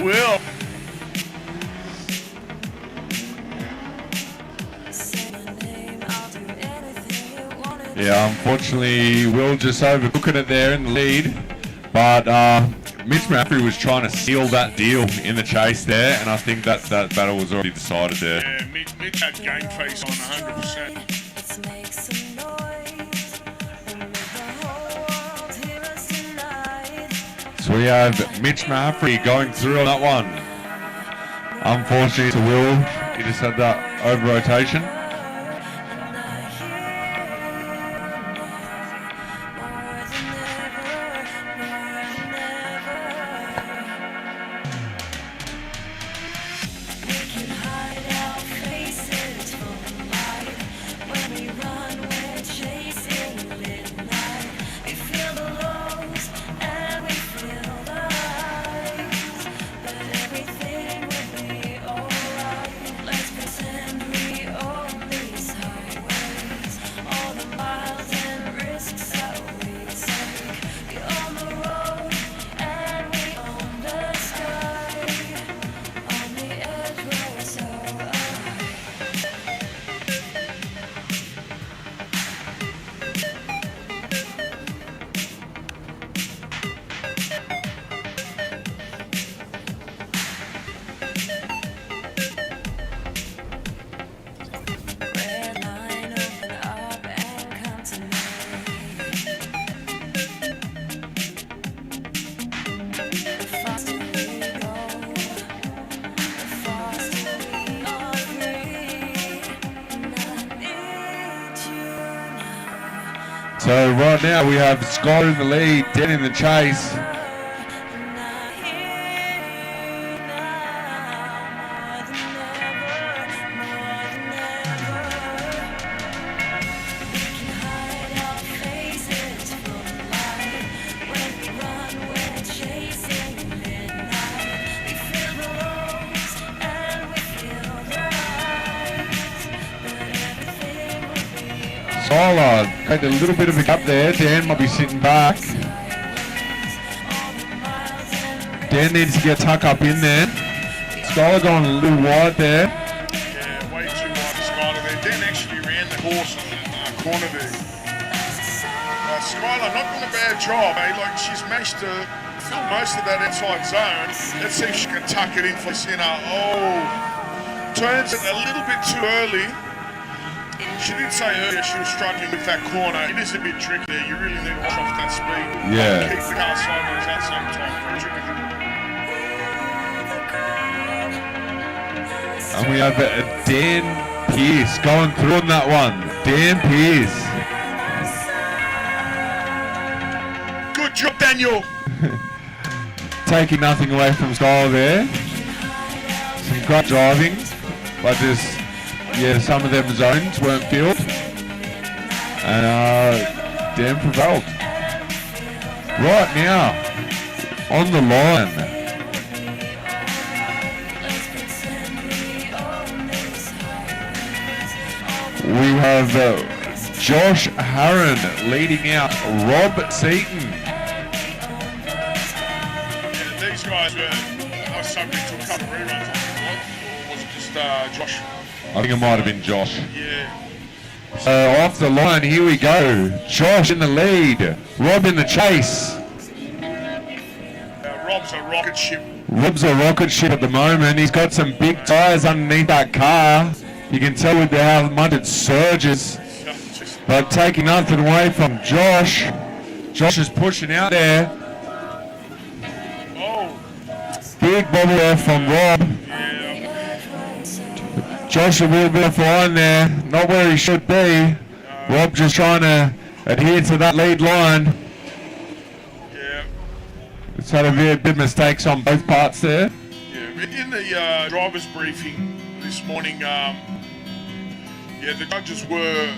Will. Yeah, unfortunately, Will just overcooking it there in the lead, but Mitch Maffrey was trying to seal that deal in the chase there, and I think that battle was already decided there. Yeah, Mitch had game face on 100%. So we have Mitch Maffrey going through on that one. Unfortunately to Will, he just had that over rotation. So right now we have Skyler in the lead, Dan in the chase. Skyler got a little bit of a gap there. Dan might be sitting back. Dan needs to get tuck up in there. Skyler going a little wide there. Yeah, way too wide for Skyler there. Dan actually ran the course on the corner there. Skyler not doing a bad job, eh? Like, she's managed to fill most of that inside zone. Let's see if she can tuck it in for center. Oh, turns it a little bit too early. She did say earlier she was struggling with that corner. It is a bit tricky there. You really need to watch off that speed. Yeah. Keep the car sideways at the same time. Very tricky. And we have Dan Pearce going through on that one. Dan Pearce. Good job, Daniel. Taking nothing away from Skyler there. Some great driving, but just, yeah, some of them zones weren't filled. And Dan prevailed. Right now, on the line. We have Josh Harron leading out Rob Seaton. Yeah, these guys were subject to a couple of reruns, or was it just Josh? I think it might have been Josh. Yeah. So off the line, here we go. Josh in the lead, Rob in the chase. Rob's a rocket ship. Rob's a rocket ship at the moment. He's got some big tyres underneath that car. You can tell with how much it surges. But taking nothing away from Josh. Josh is pushing out there. Oh. Big bobble there from Rob. Yeah. Josh a little bit behind there. Not where he should be. Rob just trying to adhere to that lead line. Yeah. It's had a bit of mistakes on both parts there. Yeah. In the driver's briefing this morning, yeah, the judges were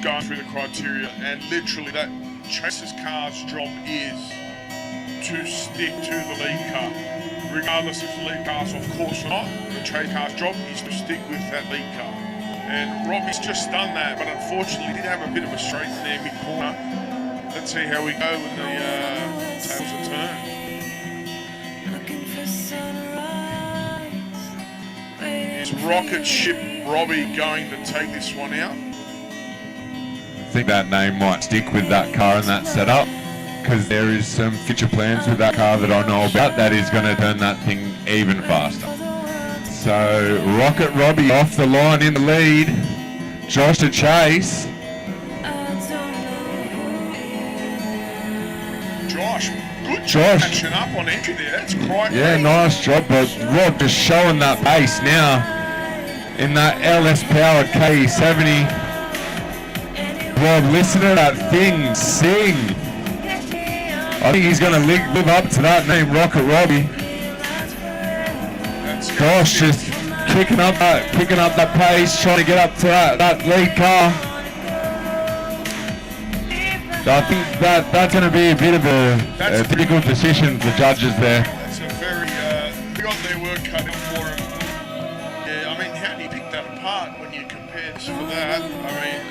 going through the criteria, and literally that chaser's car's job is to stick to the lead car. Regardless if the lead car's off course or not, the chase car's job is to stick with that lead car. And Robbie's just done that, but unfortunately did have a bit of a straight in there mid-corner. Let's see how we go when the tails are turned. Is Rocket Ship Robbie going to take this one out? I think that name might stick with that car and that setup, because there is some future plans with that car that I know about that is going to turn that thing even faster. So Rocket Robbie off the line in the lead, Josh to chase. Josh, good job catching up on entry there. That's quite yeah, nice job, but Rob just showing that pace now in that LS powered KE70. Rob, listen to that thing sing. I think he's going to live up to that name, Rocket Robbie. Gosh, just picking up that pace, trying to get up to that lead car. I think that's going to be a bit of a difficult decision for the judges there. That's a very, they got their work cut out for him. Yeah, I mean, how do you pick that apart when you compare this for that? I mean,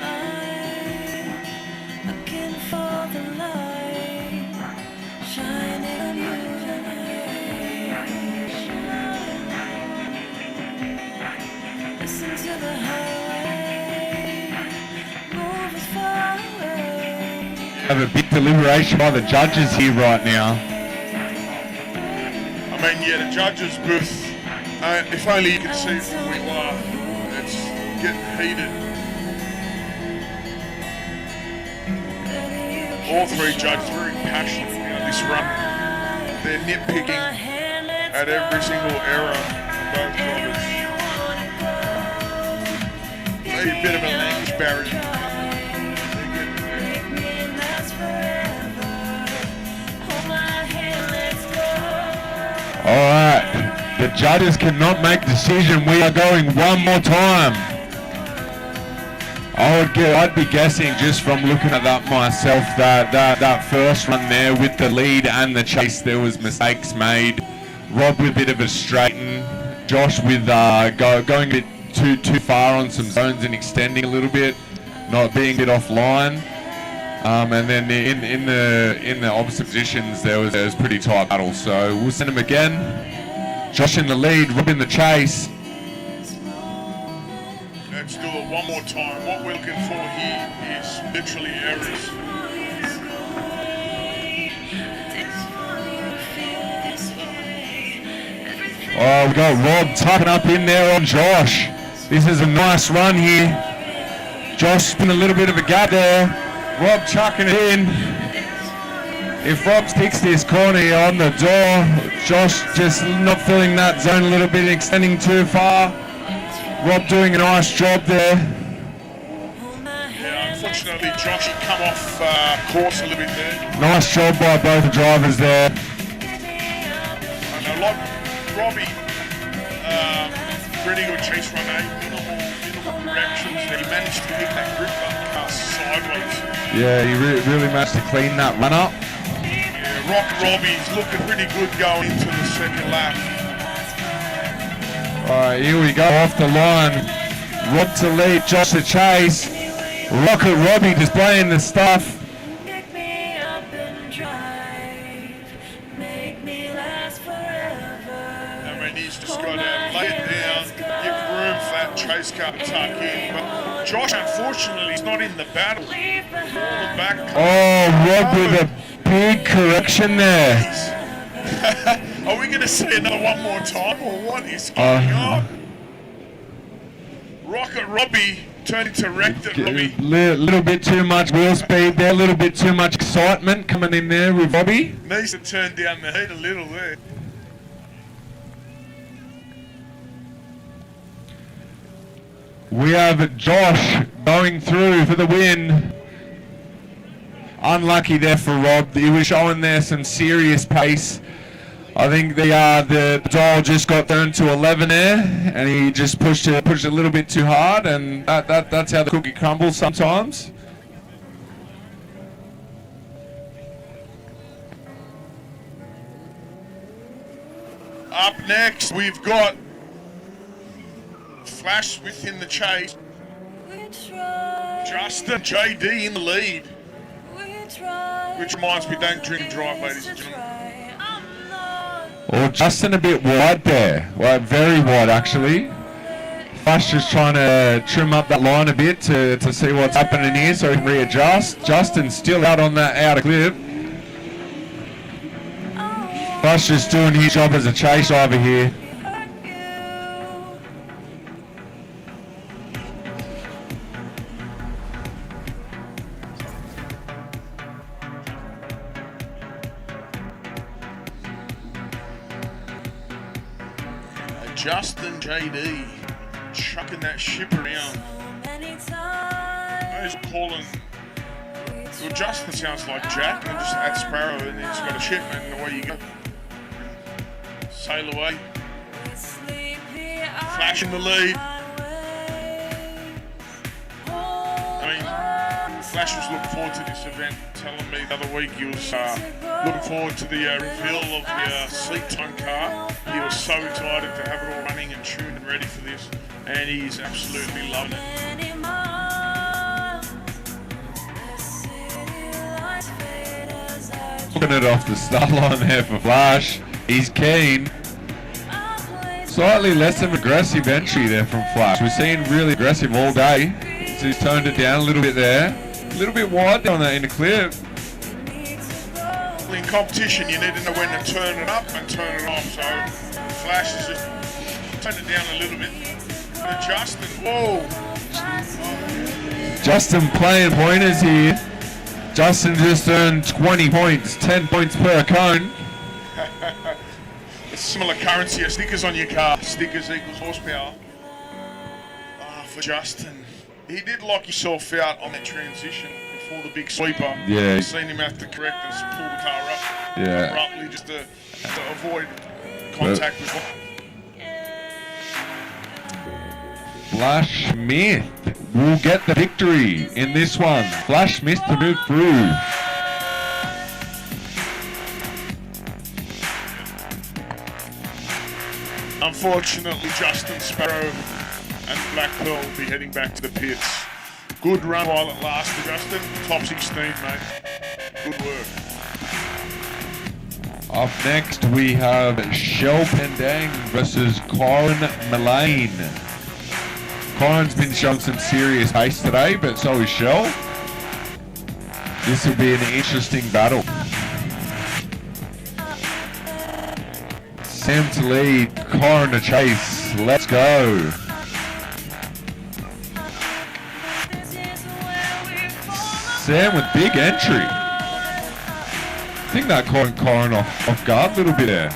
have a big deliberation by the judges here right now. I mean, yeah, the judges' booth, if only you could see from where you are, it's getting heated. All three judges very passionate about this run. They're nitpicking at every single error of both drivers. Maybe a bit of a language barrier. Alright, the judges cannot make a decision. We are going one more time. I'd be guessing just from looking at that myself that first run there with the lead and the chase, there was mistakes made. Rob with a bit of a straighten. Josh with going a bit too far on some zones and extending a little bit, not being a bit offline. And then in the opposite positions, there was pretty tight battle. So we'll send him again. Josh in the lead, Rob in the chase. Let's do it one more time. What we're looking for here is literally errors. Oh, we got Rob tucking up in there on Josh. This is a nice run here. Josh spin a little bit of a gap there. Rob chucking it in. If Rob sticks this corner here on the door, Josh just not filling that zone a little bit, extending too far. Rob doing a nice job there. Yeah, unfortunately, Josh come off course a little bit there. Nice job by both the drivers there. I know, like Robbie, pretty good chase run, minimal corrections. He managed to hit that grip up sideways. Yeah, he really managed to clean that run up. Yeah, Robbie's looking pretty good going into the second lap. Alright, here we go off the line. Rob to lead, Josh to chase. Rocket Robbie displaying the stuff. I mean, he's just got to lay it down, give room for that chase car to tuck in. But Josh, unfortunately, is not in the battle. Oh, Rob with a big correction there. Are we going to see another one more time, or what is going on? Rocket Robbie turning to Rector Robbie. Little bit too much wheel speed there, a little bit too much excitement coming in there with Robbie. Needs to turn down the heat a little there. We have Josh going through for the win. Unlucky there for Rob. He was showing there some serious pace I think the dial just got turned to 11 there, and he just pushed it a little bit too hard, and that's how the cookie crumbles sometimes. Up next, we've got Flash within the chase. Justin JD in the lead. Which reminds me, don't drink and drive, ladies and gentlemen. Well, Justin a bit wide there. Well, very wide, actually. Flash just trying to trim up that line a bit to see what's happening here so he can readjust. Justin's still out on that outer clip. Flash just doing his job as a chase driver here. Justin JD chucking that ship around. He's calling. Well, Justin sounds like Jack, and just add Sparrow, and he's got a ship, and away you go. Sail away. Flash in the lead. I mean, Flash was looking forward to this event, telling me the other week he was looking forward to the reveal of the seat time car. He was so excited to have it all running and tuned and ready for this, and he's absolutely loving it. Looking it off the start line there for Flash. He's keen. Slightly less of an aggressive entry there from Flash. We've seen really aggressive all day. So he's toned it down a little bit there. A little bit wide down that inner clip. In competition, you need to know when to turn it up and turn it off. So Flash is just turning it down a little bit. And Justin, whoa! Justin playing pointers here. Justin just earned 20 points, 10 points per cone. It's similar currency as stickers on your car. Stickers equals horsepower. For Justin, he did lock himself out on that transition before the big sweeper. Yeah. I've seen him have to correct and pull the car up abruptly just to avoid contact with one. Flash Smith will get the victory in this one. Flash Smith to move through. Unfortunately, Justin Sparrow and Black Pearl will be heading back to the pits. Good run while it lasted, Justin. Top 16, mate. Good work. Up next, we have Shell Pendang versus Corin Mullane. Corin's been showing some serious pace today, but so is Shell. This will be an interesting battle. Sam to lead, Corin to chase. Let's go. Sam with big entry. I think that caught Corin off guard a little bit there.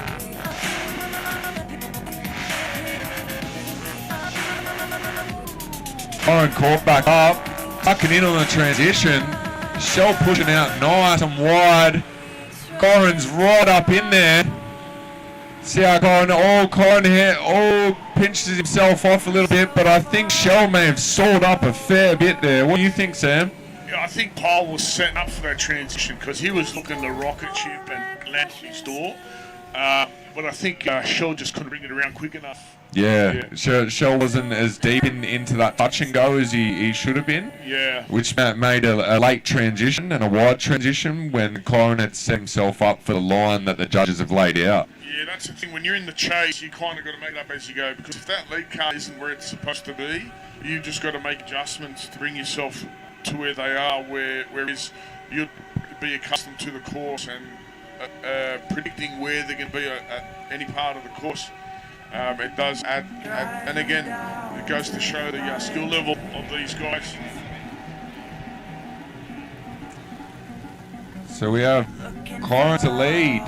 Corin caught back up, tucking in on the transition. Shell pushing out nice and wide. Corin's right up in there. See how Corin here pinches himself off a little bit, but I think Shell may have soared up a fair bit there. What do you think, Sam? Yeah, I think Paul was setting up for that transition because he was looking to rocket ship and land his door. But I think Shell just couldn't bring it around quick enough. Yeah. Shell wasn't as deep into that touch and go as he should have been. Yeah. Which made a late transition and a wide transition when Corin had set himself up for the line that the judges have laid out. Yeah, that's the thing. When you're in the chase, you kind of got to make it up as you go, because if that lead car isn't where it's supposed to be, you've just got to make adjustments to bring yourself to where they are, whereas you'd be accustomed to the course and predicting where they're going to be at any part of the course. It does add, and again, it goes to show the skill level of these guys. So we have Corin to lead,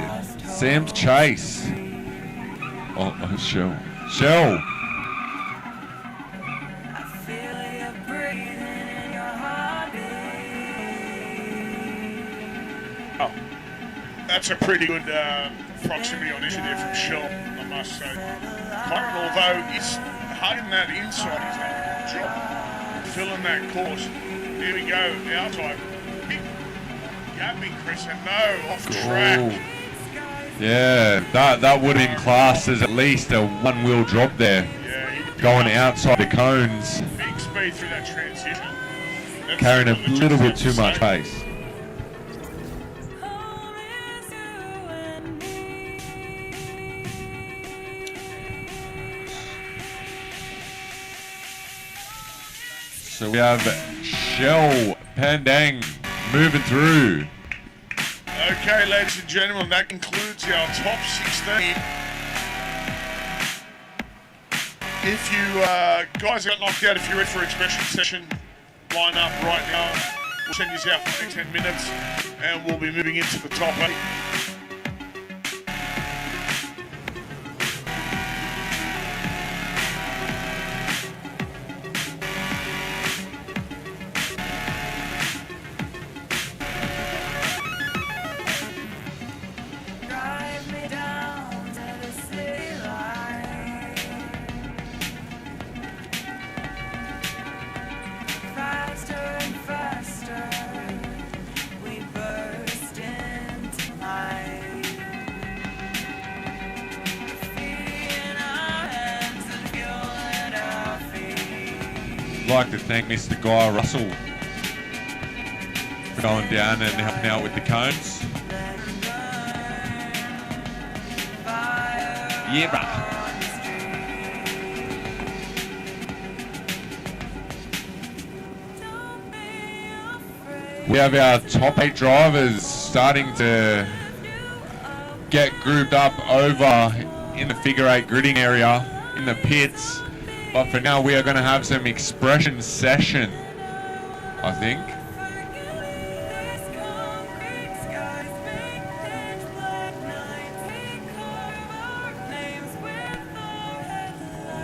Sam to chase. Oh, Shell. Oh, that's a pretty good proximity on issue there from Shell, I must say. Corin, although he's hugging that inside, he's done a good job filling that course. Here we go, outside. Big gapping, Chris, and no, off track. Yeah, that would have been classed as at least a one-wheel drop there. Yeah, going outside the cones. Big speed through that transition. That's Carrying a little bit too much pace. So we have Shell Pandang moving through. Okay, ladies and gentlemen, that concludes our top 16. If you guys got knocked out, if you're ready for expression session, line up right now. We'll send you out for the next 10 minutes, and we'll be moving into the top 8. I'd like to thank Mr. Guy Russell for going down and helping out with the cones. Yeah, bruh. We have our top 8 drivers starting to get grouped up over in the figure 8 gridding area in the pits. But for now, we are going to have some expression session, I think.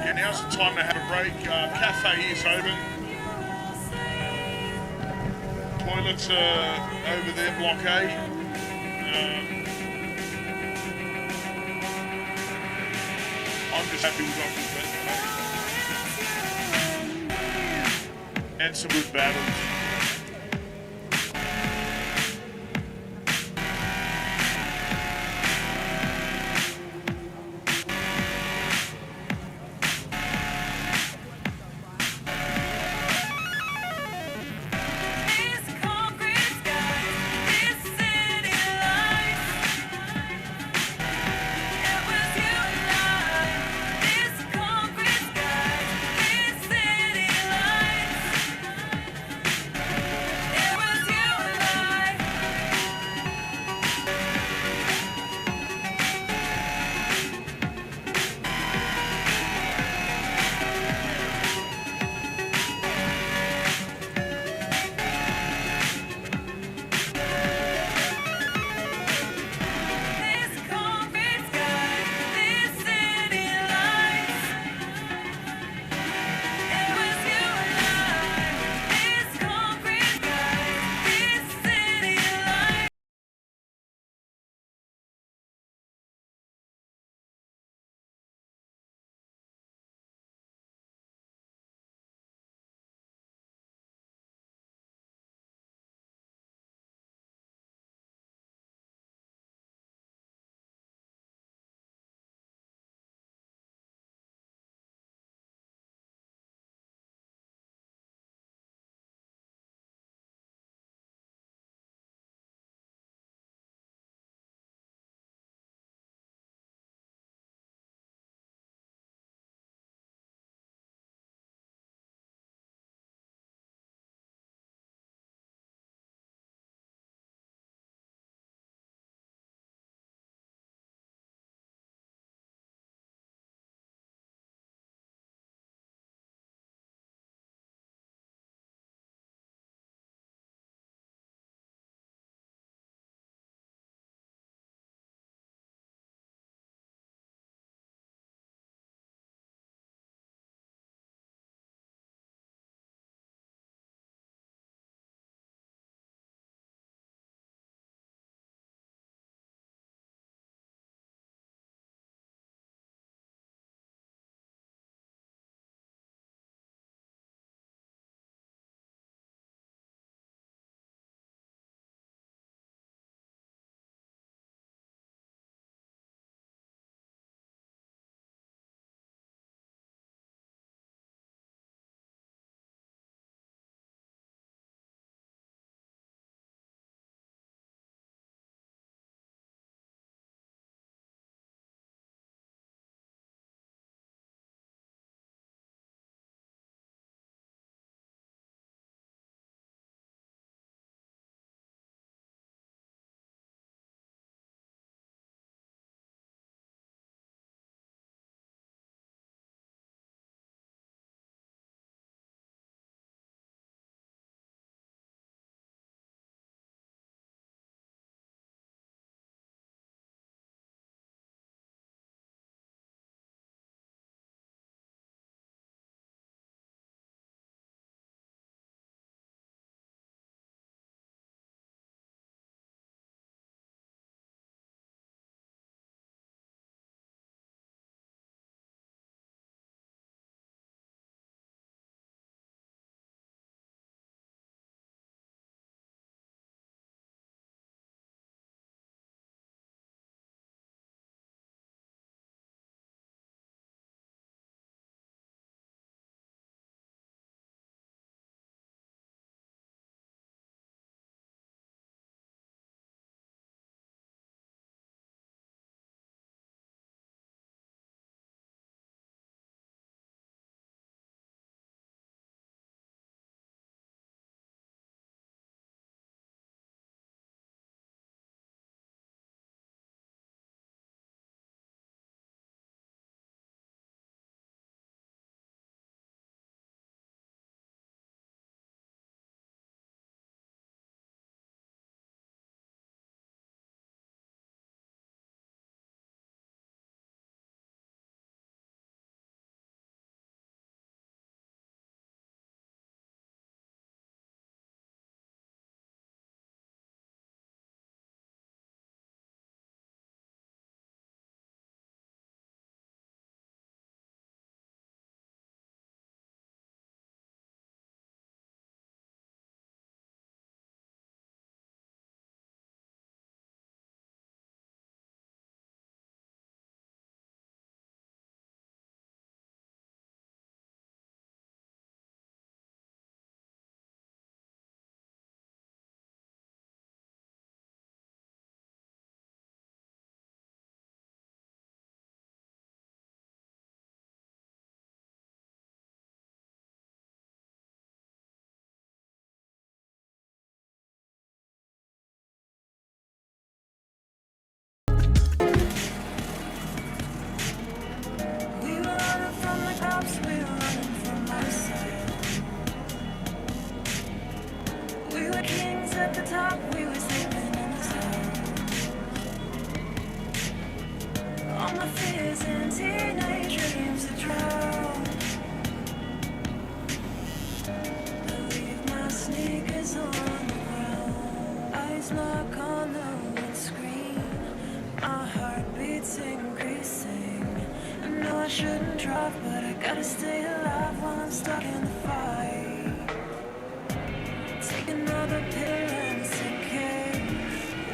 Yeah, now's the time to have a break. Cafe is open. Toilets are over there, block A. I'm just happy we got good best. And some good battles.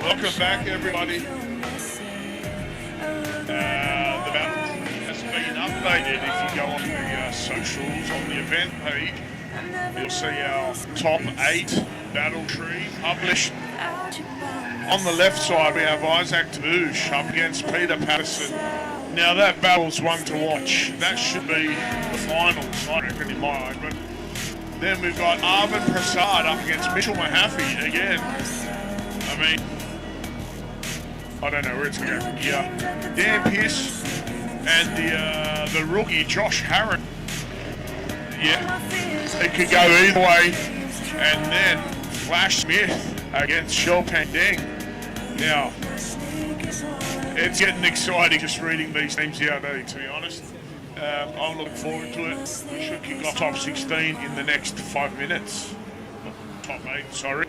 Welcome back, everybody. The battle has been updated. If you go on the socials on the event page, you'll see our top 8 battle tree published. On the left side, we have Isaac Taboosh up against Peter Patterson. Now that battle's one to watch. That should be the finals, I reckon, in my eye. But then we've got Arvin Prasad up against Mitchell Mahaffey again. I mean, I don't know where it's going to go from here. Dan Pearce and the rookie Josh Harron. Yeah, it could go either way. And then Flash Smith against Shelpan Deng. Now, it's getting exciting just reading these names out, to be honest. I'm looking forward to it. We should kick off top 16 in the next 5 minutes. Top 8, sorry.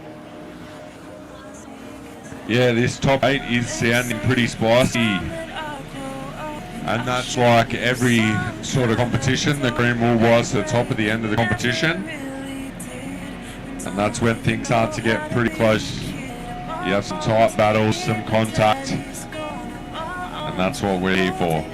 Yeah, this top 8 is sounding pretty spicy. And that's like every sort of competition. The green wall was the top at the end of the competition. And that's when things start to get pretty close. You have some tight battles, some contact. And that's what we're here for.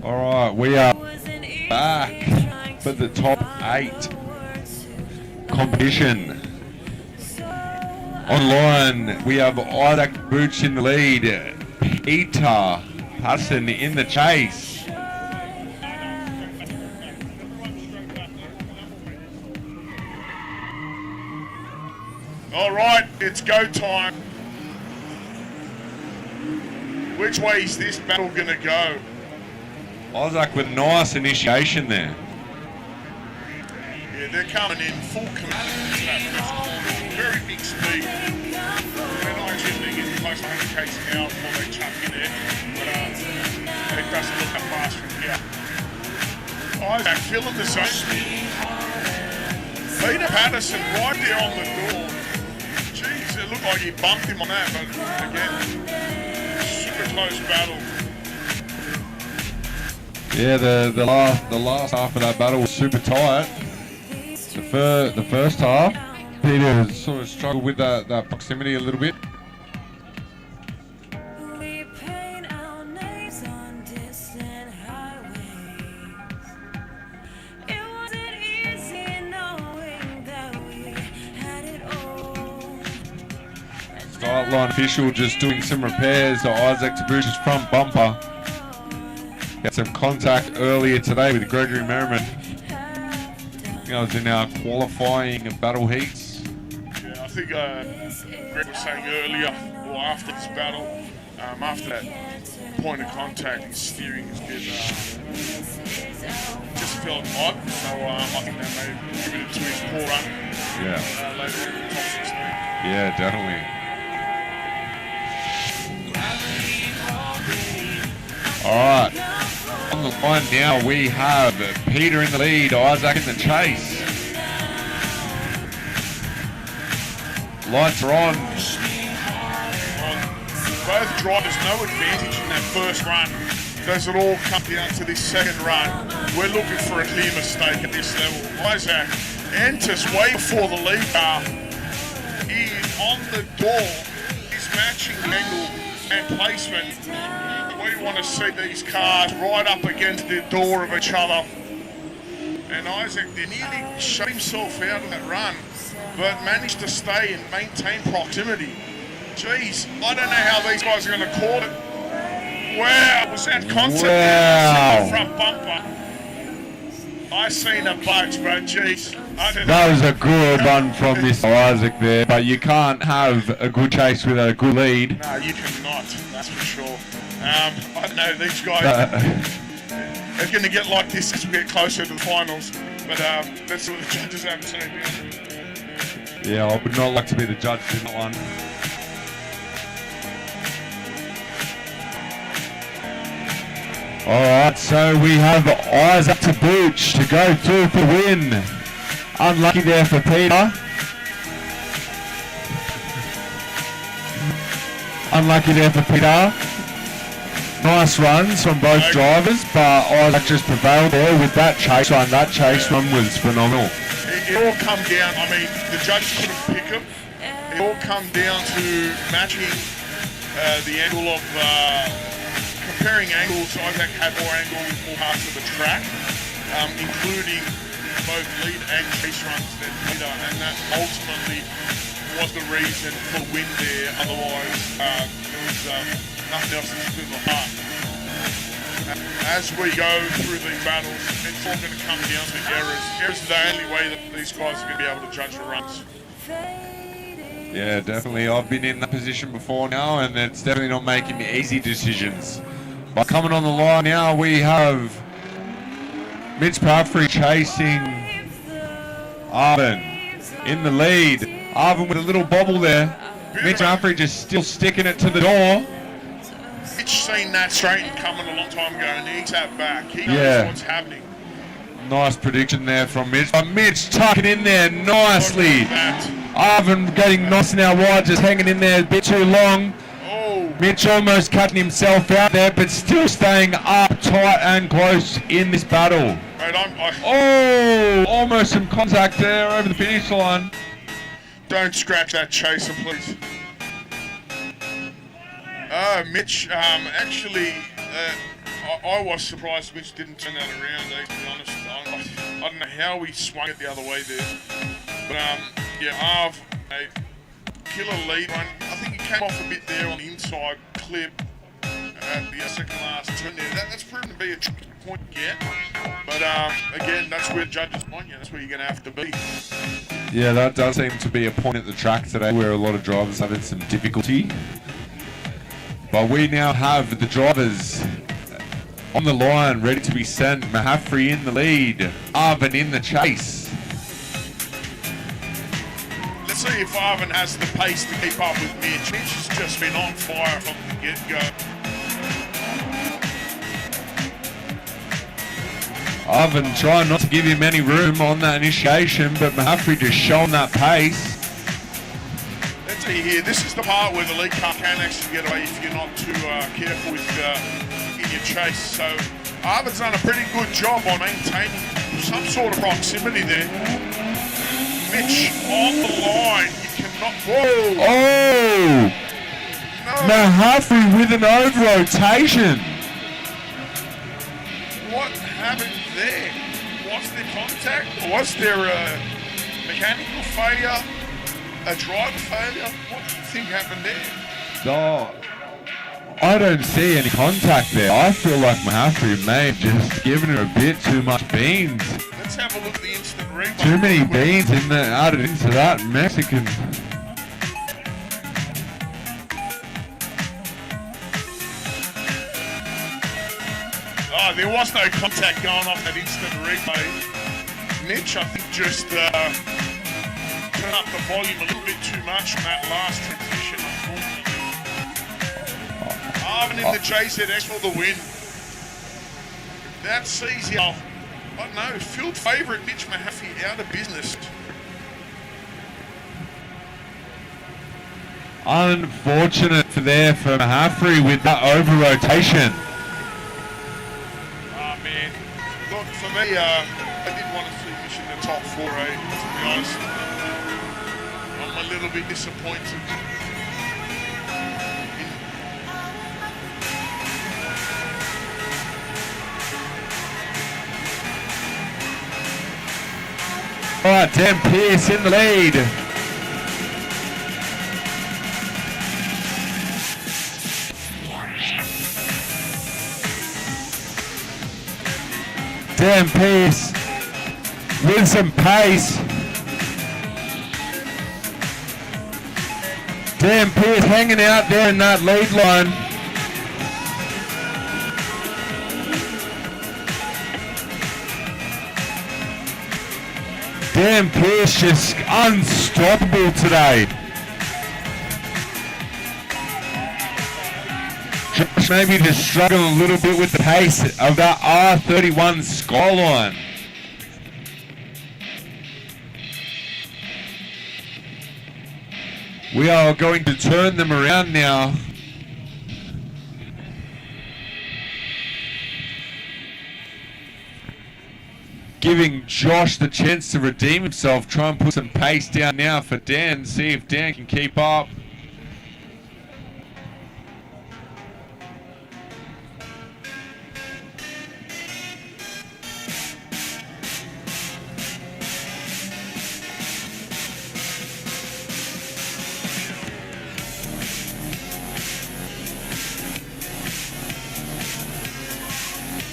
Alright, we are back for the top 8 competition. Online, we have Isaac Booch in the lead, Peter Patterson in the chase. Alright, it's go time. Which way is this battle going to go? Isaac with nice initiation there. Yeah, they're coming in full command. Very big speed. They're not actually getting close to 100 k's an hour before they chuck in there. But it doesn't look that fast from here. Isaac filling the zone. Peter Patterson right there on the door. Jeez, it looked like he bumped him on that, but again, super close battle. Yeah, the last half of that battle was super tight. The first half, Peter sort of struggled with that proximity a little bit. line official just doing some repairs to Isaac Tabush's front bumper. Got some contact earlier today with Gregory Merriman. I was in our qualifying battle heats. Yeah, I think Greg was saying earlier, or after this battle, after that point of contact, his steering is a bit, just felt odd. So I think that may have contributed to his poor run. Yeah. Later on in the top 16. Yeah, definitely. All right. On the line now, we have Peter in the lead, Isaac in the chase. Lights are on. Both drivers no advantage in that first run. Does it all come down to this second run? We're looking for a clear mistake at this level. Isaac enters way before the lead car. He is on the door. He's matching angle and placement. We want to see these cars right up against the door of each other. And Isaac nearly shut himself out of that run, but managed to stay and maintain proximity. Jeez, I don't know how these guys are going to call it. Wow, was that concept in the front bumper? I seen a bugs, but jeez, I don't know. That was a good run from Mr. Isaac there, but you can't have a good chase without a good lead. No, you cannot, that's for sure. I don't know, these guys are going to get like this as we get closer to the finals, but that's what the judges have to say. Yeah, I would not like to be the judge in that one. Alright, so we have Isaac Tabuch to go through for the win. Unlucky there for Peter. Unlucky there for Peter. Nice runs from both drivers, but Isaac just prevailed there with that chase run. That chase run was phenomenal. It all come down, I mean, the judges couldn't pick him. It all come down to matching the angle of, comparing angles. Isaac had more angle in all parts of the track, including both lead and chase runs than Peter, and that ultimately was the reason for the win there. Otherwise, there was nothing else that stood in the heart. As we go through these battles, it's all going to come down to errors. Errors are the only way that these guys are going to be able to judge the runs. Yeah, definitely. I've been in that position before now, and it's definitely not making easy decisions. But coming on the line now, we have Mitch Parfrey chasing Arvin in the lead. Arvin with a little bobble there. Mitch Parfrey just still sticking it to the door. Mitch seen that straighten coming a long time ago, and he's out back. He knows what's happening. Nice prediction there from Mitch. But Mitch tucking in there nicely. Arvin getting nice and out wide, just hanging in there a bit too long. Mitch almost cutting himself out there, but still staying up tight and close in this battle. Mate, almost some contact there over the finish line. Don't scratch that chaser, please. Mitch, actually, I was surprised Mitch didn't turn that around, to be honest. I don't know how he swung it the other way there. But, yeah, Arv, killer lead run. I think he came off a bit there on the inside clip at the second last turn there. That's proven to be a tricky point to get. But again, that's where judges want you. That's where you're going to have to be. Yeah, that does seem to be a point at the track today where a lot of drivers have had some difficulty. But we now have the drivers on the line, ready to be sent. Mahafri in the lead, Arvin in the chase. Let's see if Arvin has the pace to keep up with Mitch. Mitch has just been on fire from the get-go. Arvin trying not to give him any room on that initiation, but Mahafri just showing that pace. Let's see here, this is the part where the lead car can actually get away if you're not too careful with in your chase. So Arvin's done a pretty good job on maintaining some sort of proximity there. Mitch on the line, you cannot. Whoa! Oh! No. Mahafri with an over-rotation. What happened there? Was there contact? Was there a mechanical failure? a driver failure? What do you think happened there? Oh, I don't see any contact there. I feel like Mahaffrey may have just given her a bit too much beans. Let's have a look at the instant replay. Too many beans in there, added into that Mexican. Oh, there was no contact going off that instant replay. Mitch, I think, just turned up the volume a little bit too much on that last transition. Arvin in the JZX for the win. That sees you, I don't know, field favourite Mitch Mahaffey out of business. Unfortunate for Mahaffrey with that over rotation. Man, look, for me, I did want to see Mitch in the top 4, to be honest. I'm a little bit disappointed. All right, Dan Pearce in the lead. Dan Pearce with some pace. Dan Pearce hanging out there in that lead line. Dan Pearce just unstoppable today. Josh maybe just struggling a little bit with the pace of that R31 Skyline. We are going to turn them around now. Giving Josh the chance to redeem himself, try and put some pace down now for Dan, see if Dan can keep up.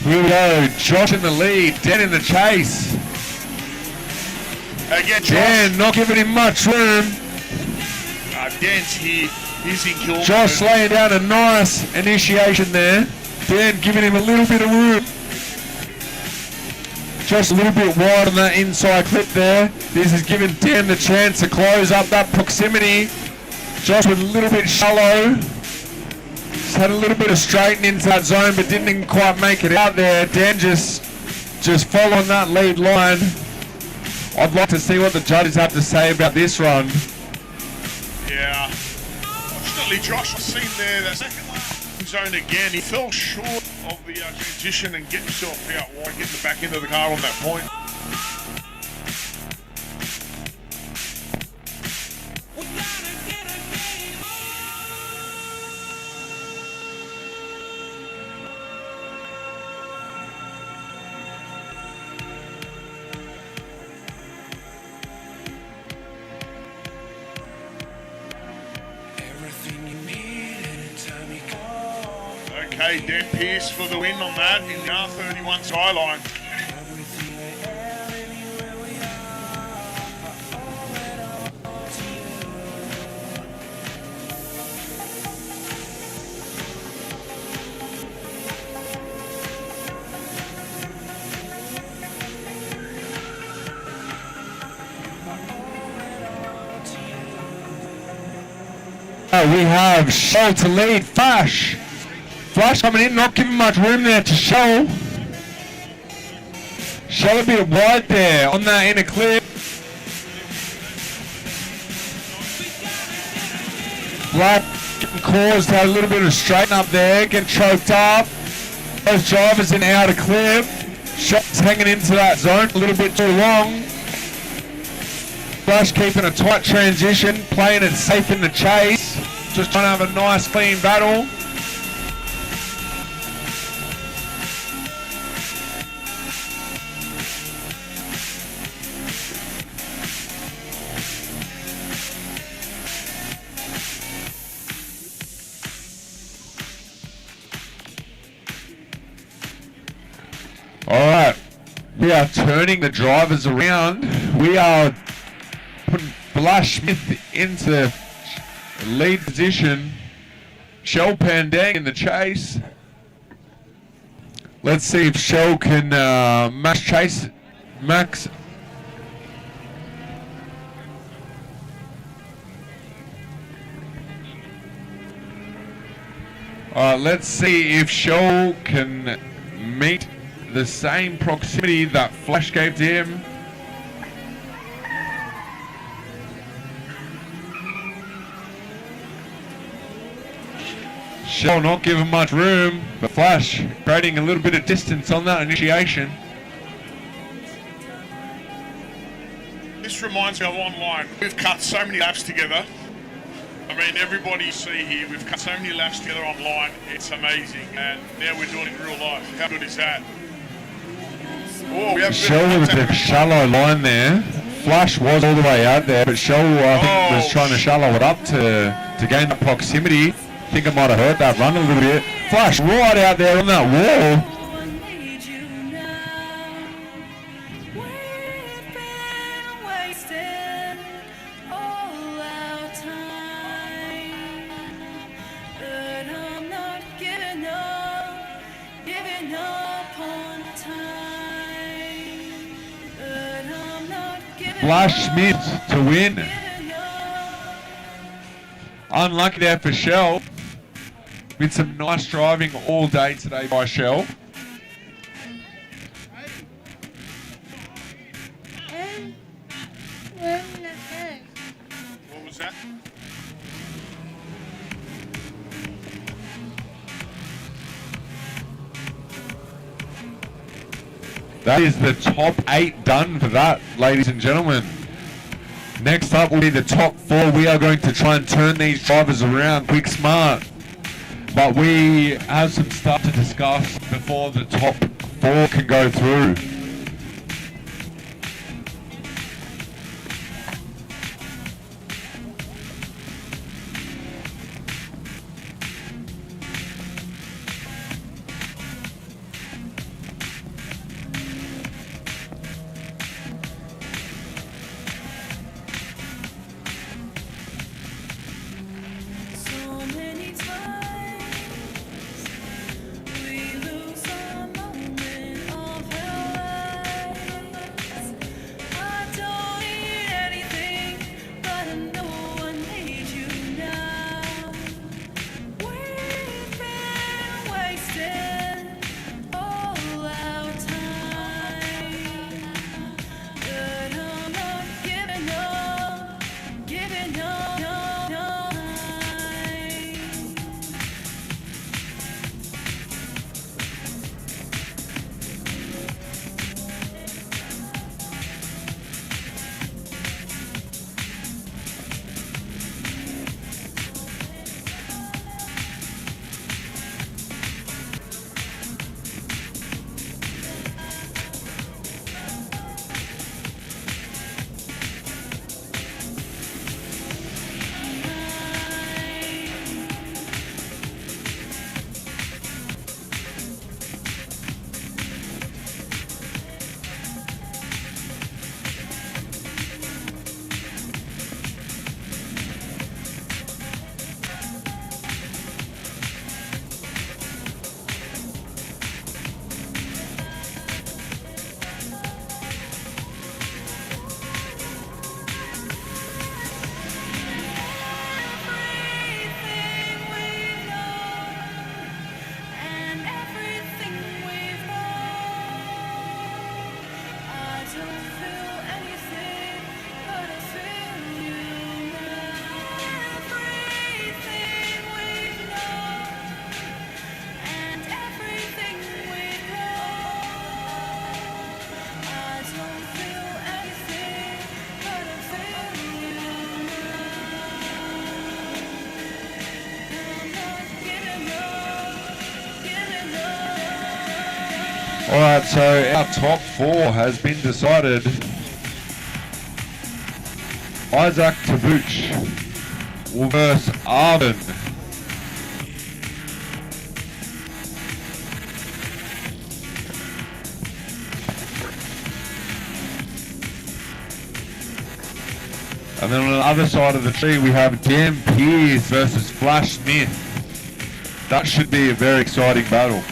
Here we go, Josh in the lead, Dan in the chase. Again, Dan not giving him much room. Dan's here, he's in kill. Josh laying down a nice initiation there. Dan giving him a little bit of room. Just a little bit wide on that inside clip there. This is giving Dan the chance to close up that proximity. Josh was a little bit shallow. Had a little bit of straightening into that zone, but didn't quite make it out there. Dan just following that lead line. I'd like to see what the judges have to say about this run. Yeah, fortunately Josh was seen there that second lap zone again. He fell short of the transition and get himself out wide, getting the back end of the car on that point. Okay, Dan Pearce for the win on that in the R31 Skyline. We have Shoal to lead, Flash coming in, not giving much room there to Shoal. Shoal a bit wide there on that inner clip. Black getting caused, had a little bit of straighten up there, getting choked up. Those drivers in outer clip. Shoal's hanging into that zone a little bit too long. Flash keeping a tight transition, playing it safe in the chase. Just trying to have a nice clean battle. We are turning the drivers around. We are putting Flash Smith into lead position. Shell Pandang in the chase. Let's see if Shell can Max. Let's see if Shell can meet the same proximity that Flash gave to him. Shell not giving much room, but Flash creating a little bit of distance on that initiation. This reminds me of online. We've cut so many laps together. I mean, everybody you see here, we've cut so many laps together online. It's amazing. And now we're doing it in real life. How good is that? Oh, we have Shell with a shallow line there. Flash was all the way out there, but Shell I think was trying to shallow it up to gain that proximity. I think I might have hurt that run a little bit. Flash right out there on that wall. Flash Smith to win. Unlucky there for Shell. Been some nice driving all day today by Shell. What was that? That is the top 8 done for that, ladies and gentlemen. Next up will be the top 4. We are going to try and turn these drivers around quick smart. But we have some stuff to discuss before the top 4 can go through. Alright, so our top 4 has been decided. Isaac Tabuch versus Arvin. And then on the other side of the tree, we have Dan Pierce versus Flash Smith. That should be a very exciting battle.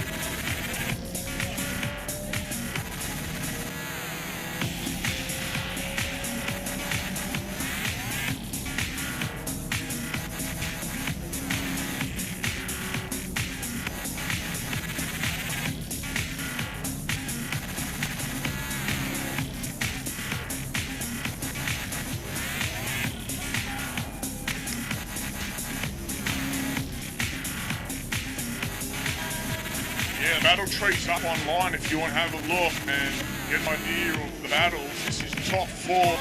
Yeah, the battle tree's up online if you want to have a look and get an idea of the battles. This is top 4 finals.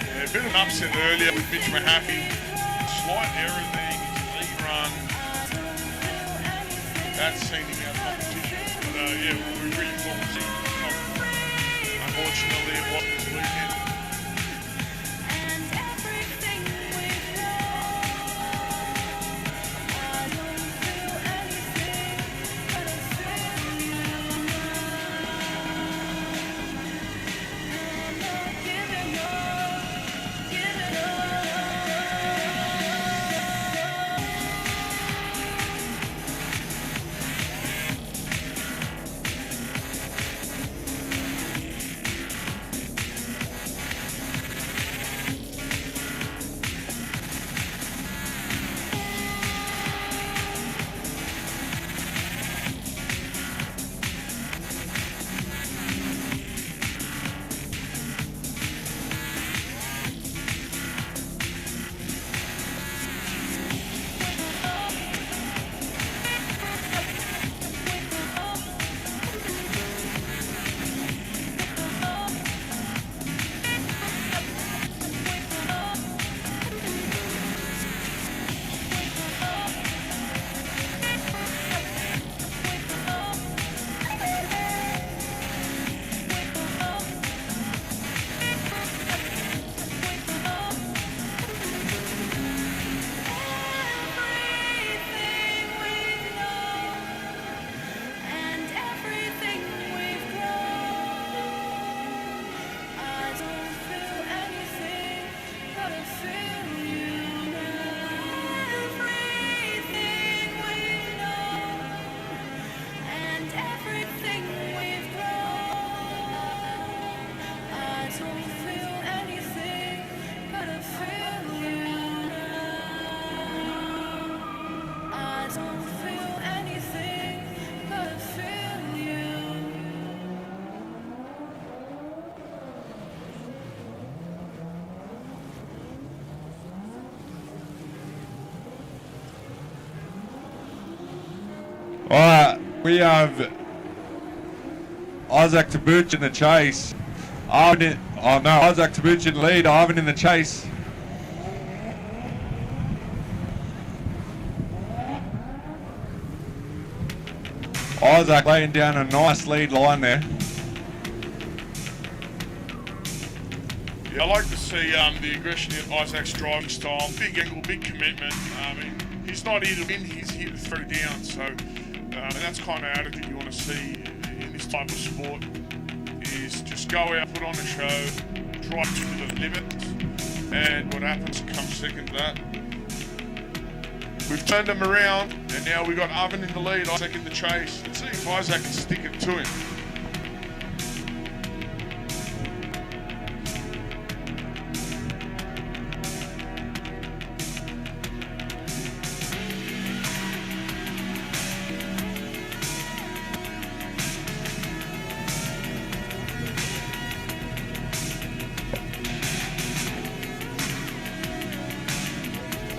Yeah, a bit of an upset earlier with Mitch Mahaffey. Slight error there in his lead run. That's seen him out of competition. But yeah, we really want to see him. Unfortunately, it wasn't this weekend. Alright, we have Isaac Tabuch in the chase. Isaac Tabuch in the lead, Arvin in the chase. Isaac laying down a nice lead line there. Yeah, I like to see the aggression in Isaac's driving style. Big angle, big commitment. I mean, he's not here to win, he's here to throw down. So, and that's the kind of attitude you want to see in this type of sport. Is just go out, put on a show, drive to the limit, and what happens comes second to that. We've turned him around, and now we've got Arvin in the lead, Isaac in the chase. Let's see if Isaac can stick it to him.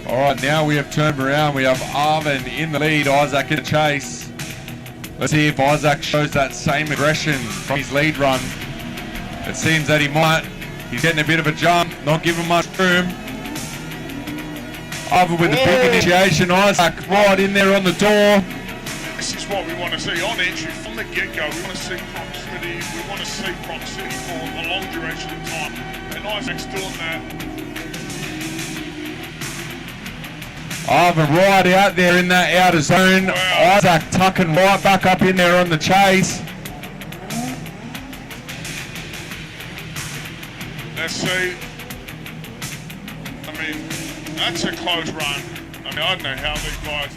Alright, now we have turned around. We have Arvin in the lead, Isaac in the chase. Let's see if Isaac shows that same aggression from his lead run. It seems that he might. He's getting a bit of a jump, not giving much room. Arvin with a big initiation, Isaac right in there on the door. This is what we want to see on entry from the get-go. We want to see proximity. We want to see proximity for a long duration of time. And Isaac's doing that. Arvin right out there in that outer zone. Wow. Isaac tucking right back up in there on the chase. Let's see. I mean, that's a close run. I mean, I don't know how these guys...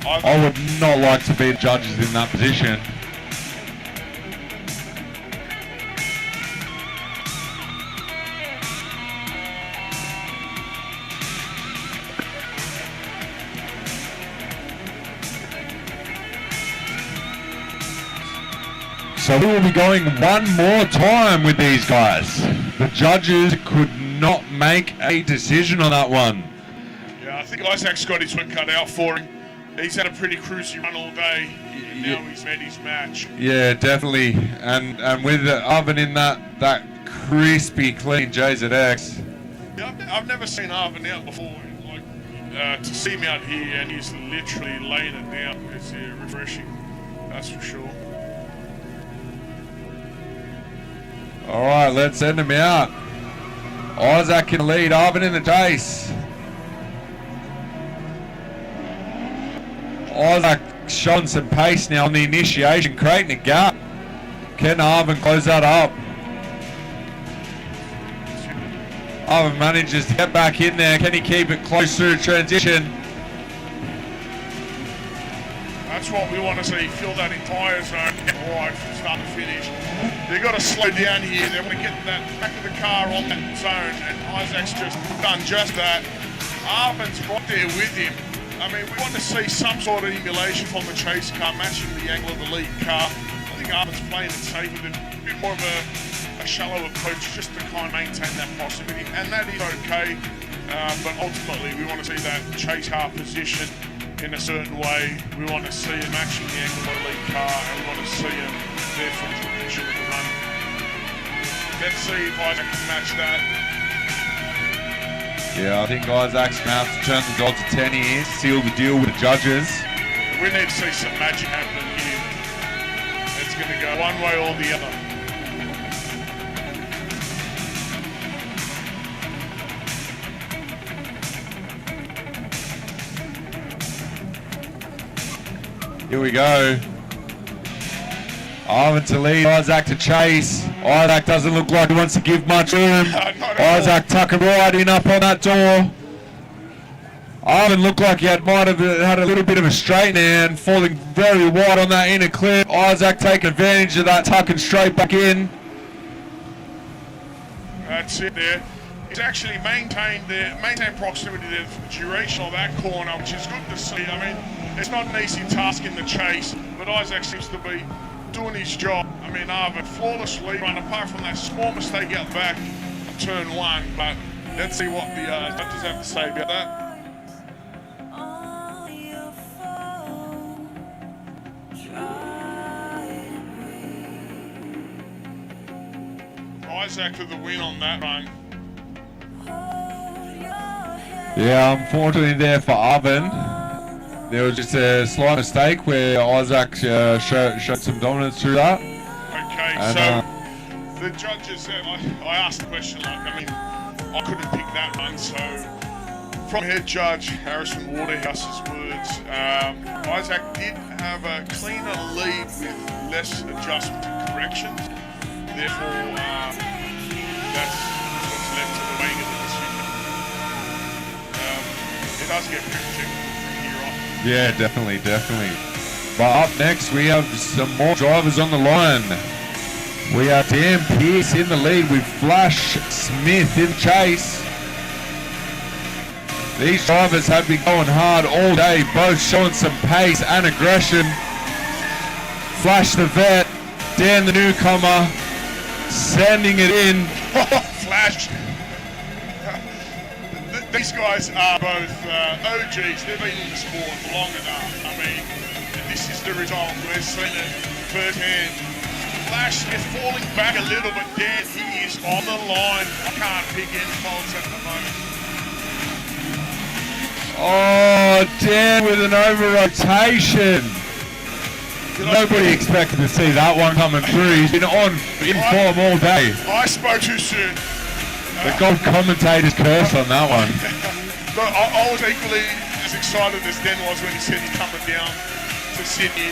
I would not like to be the judges in that position. So we will be going one more time with these guys. The judges could not make a decision on that one. Yeah, I think Isaac's got his work cut out for him. He's had a pretty cruisy run all day. Now he's made his match. Yeah, definitely. And with Arvin in that crispy, clean JZX. Yeah, I've never seen Arvin out before. Like to see him out here and he's literally laying it down is refreshing. That's for sure. All right, let's send him out. Isaac in the lead, Arvin in the chase. Isaac showing some pace now on the initiation, creating a gap. Can Arvin close that up? Arvin manages to get back in there. Can he keep it close through transition? That's what we want to see. Fill that entire zone right from start to finish. They've got to slow down here. They want to get that back of the car on that zone, and Isaac's just done just that. Arvin's right there with him. I mean, we want to see some sort of emulation from the chase car matching the angle of the lead car. I think Arvin's playing it safe with a bit more of a shallow approach just to kind of maintain that proximity, and that is okay. But ultimately, we want to see that chase car position in a certain way. We want to see it matching the angle of the lead car, and we want to see it there for the position of the run. Let's see if Isaac can match that. Yeah, I think Isaac's going to have to turn the odds to 10 here, seal the deal with the judges. We need to see some magic happening here. It's going to go one way or the other. Here we go. Arvin to lead, Isaac to chase. Isaac doesn't look like he wants to give much room. Isaac tucking right in up on that door. Arvin looked like he might have had a little bit of a straight there and falling very wide on that inner clip. Isaac taking advantage of that, tucking straight back in. That's it there. He's actually maintained proximity there for the duration of that corner, which is good to see. I mean, it's not an easy task in the chase, but Isaac seems to be doing his job. I mean, Arvin, flawless lead run, apart from that small mistake out back on turn one, but let's see what the judges have to say about that. Isaac for the win on that run. Yeah, unfortunately there for Arvin. There was just a slight mistake where Isaac showed some dominance through that. Okay, and, so the judges, I asked the question, like, I mean, I couldn't pick that one, so from head judge Harrison Waterhouse's words, Isaac did have a cleaner lead with less adjustment and corrections. Therefore, that's what's led to the weighing of the decision. It does get pretty technical from here on. Yeah, definitely. But up next, we have some more drivers on the line. We have Dan Pearce in the lead with Flash Smith in chase. These drivers have been going hard all day, both showing some pace and aggression. Flash the vet, Dan the newcomer, sending it in. Flash. These guys are both OGs. They've been in the sport long enough. I mean, this is the result. We're seeing it firsthand. Flash is falling back a little, but Dan, he is on the line. I can't pick any faults at the moment. Oh, Dan with an over-rotation. Nobody expected to see that one coming through. He's been in form all day. I spoke too soon. The gold commentator's curse on that one. Look, I was equally as excited as Dan was when he said he's coming down to Sydney.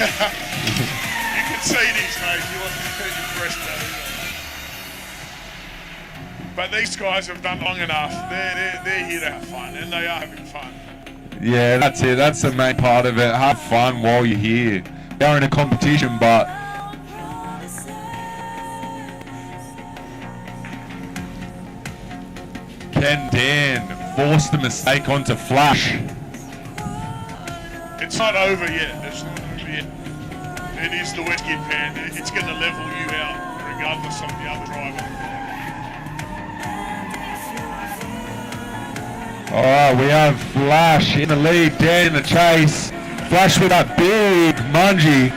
You can see it in his face. He wasn't impressed though. But these guys have done long enough. They're here to have fun, and they are having fun. Yeah, that's it. That's the main part of it. Have fun while you're here. They're in a competition, but can Dan force the mistake onto Flash? It's not over yet. It's not over yet. It is the wet gear pan. It's going to level you out regardless of the other driver. Alright, we have Flash in the lead, Dan in the chase. Flash with that big mungie.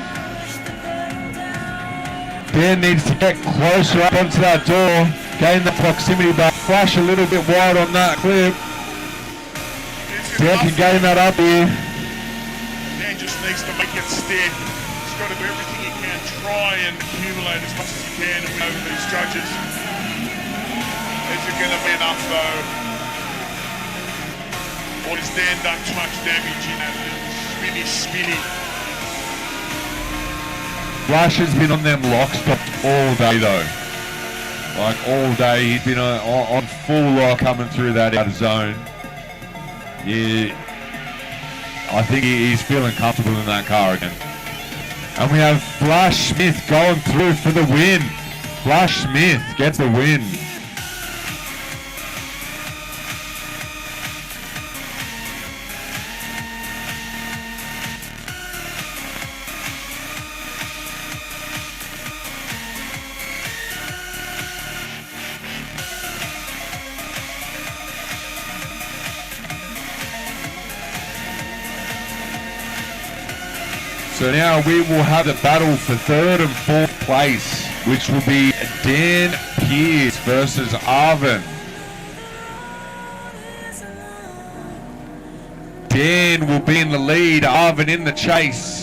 Dan needs to get closer up onto that door, gain the proximity, but Flash a little bit wide on that clip. Dan can gain that up here. Dan just needs to make it stick. He's got to do everything he can, try and accumulate as much as he can and win over these judges. Is it going to be enough though? Or has Dan done too much damage in that little spinny? Flash has been on them lock stops all day though. Like all day, he's been on full lock coming through that outer zone. Yeah, I think he's feeling comfortable in that car again. And we have Flash Smith going through for the win. Flash Smith gets the win. So now we will have the battle for 3rd and 4th place, which will be Dan Pierce versus Arvin. Dan will be in the lead, Arvin in the chase.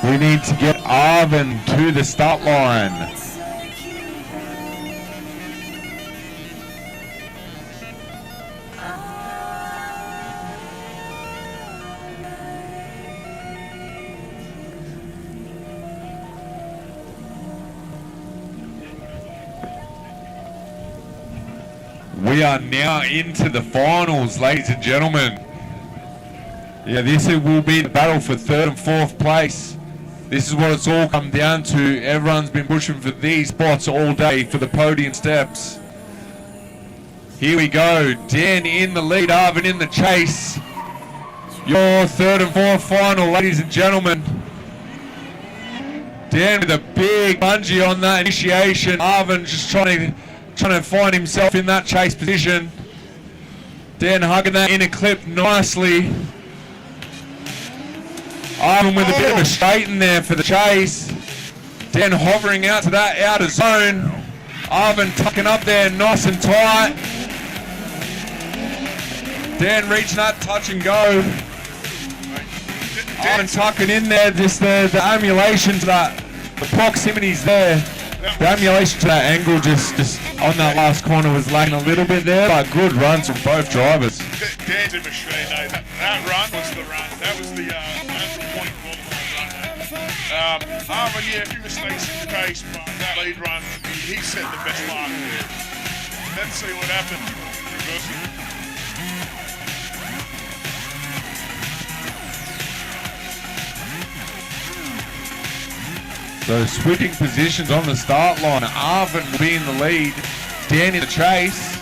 We need to get Arvin to the start line. We are now into the finals, ladies and gentlemen. Yeah, this will be the battle for 3rd and 4th place. This is what it's all come down to. Everyone's been pushing for these spots all day for the podium steps. Here we go. Dan in the lead, Arvin in the chase. Your 3rd and 4th final, ladies and gentlemen. Dan with a big bungee on that initiation. Arvin just trying to find himself in that chase position. Dan hugging that inner clip nicely. Arvin with a bit of a straight in there for the chase. Dan hovering out to that outer zone. Arvin tucking up there nice and tight. Dan reaching that touch and go. Arvin tucking in there, just the emulation to that, the proximity's there. The emulation to that angle just on that last corner was lagging a little bit there, but good runs from both drivers. Dan's a machine, eh? That run was the run. That was the point qualifying run. Arvin, yeah, a few mistakes in the case, but that lead run, he set the best mark. Let's see what happens. Reversing. So switching positions on the start line. Arvin will be in the lead. Dan in the chase.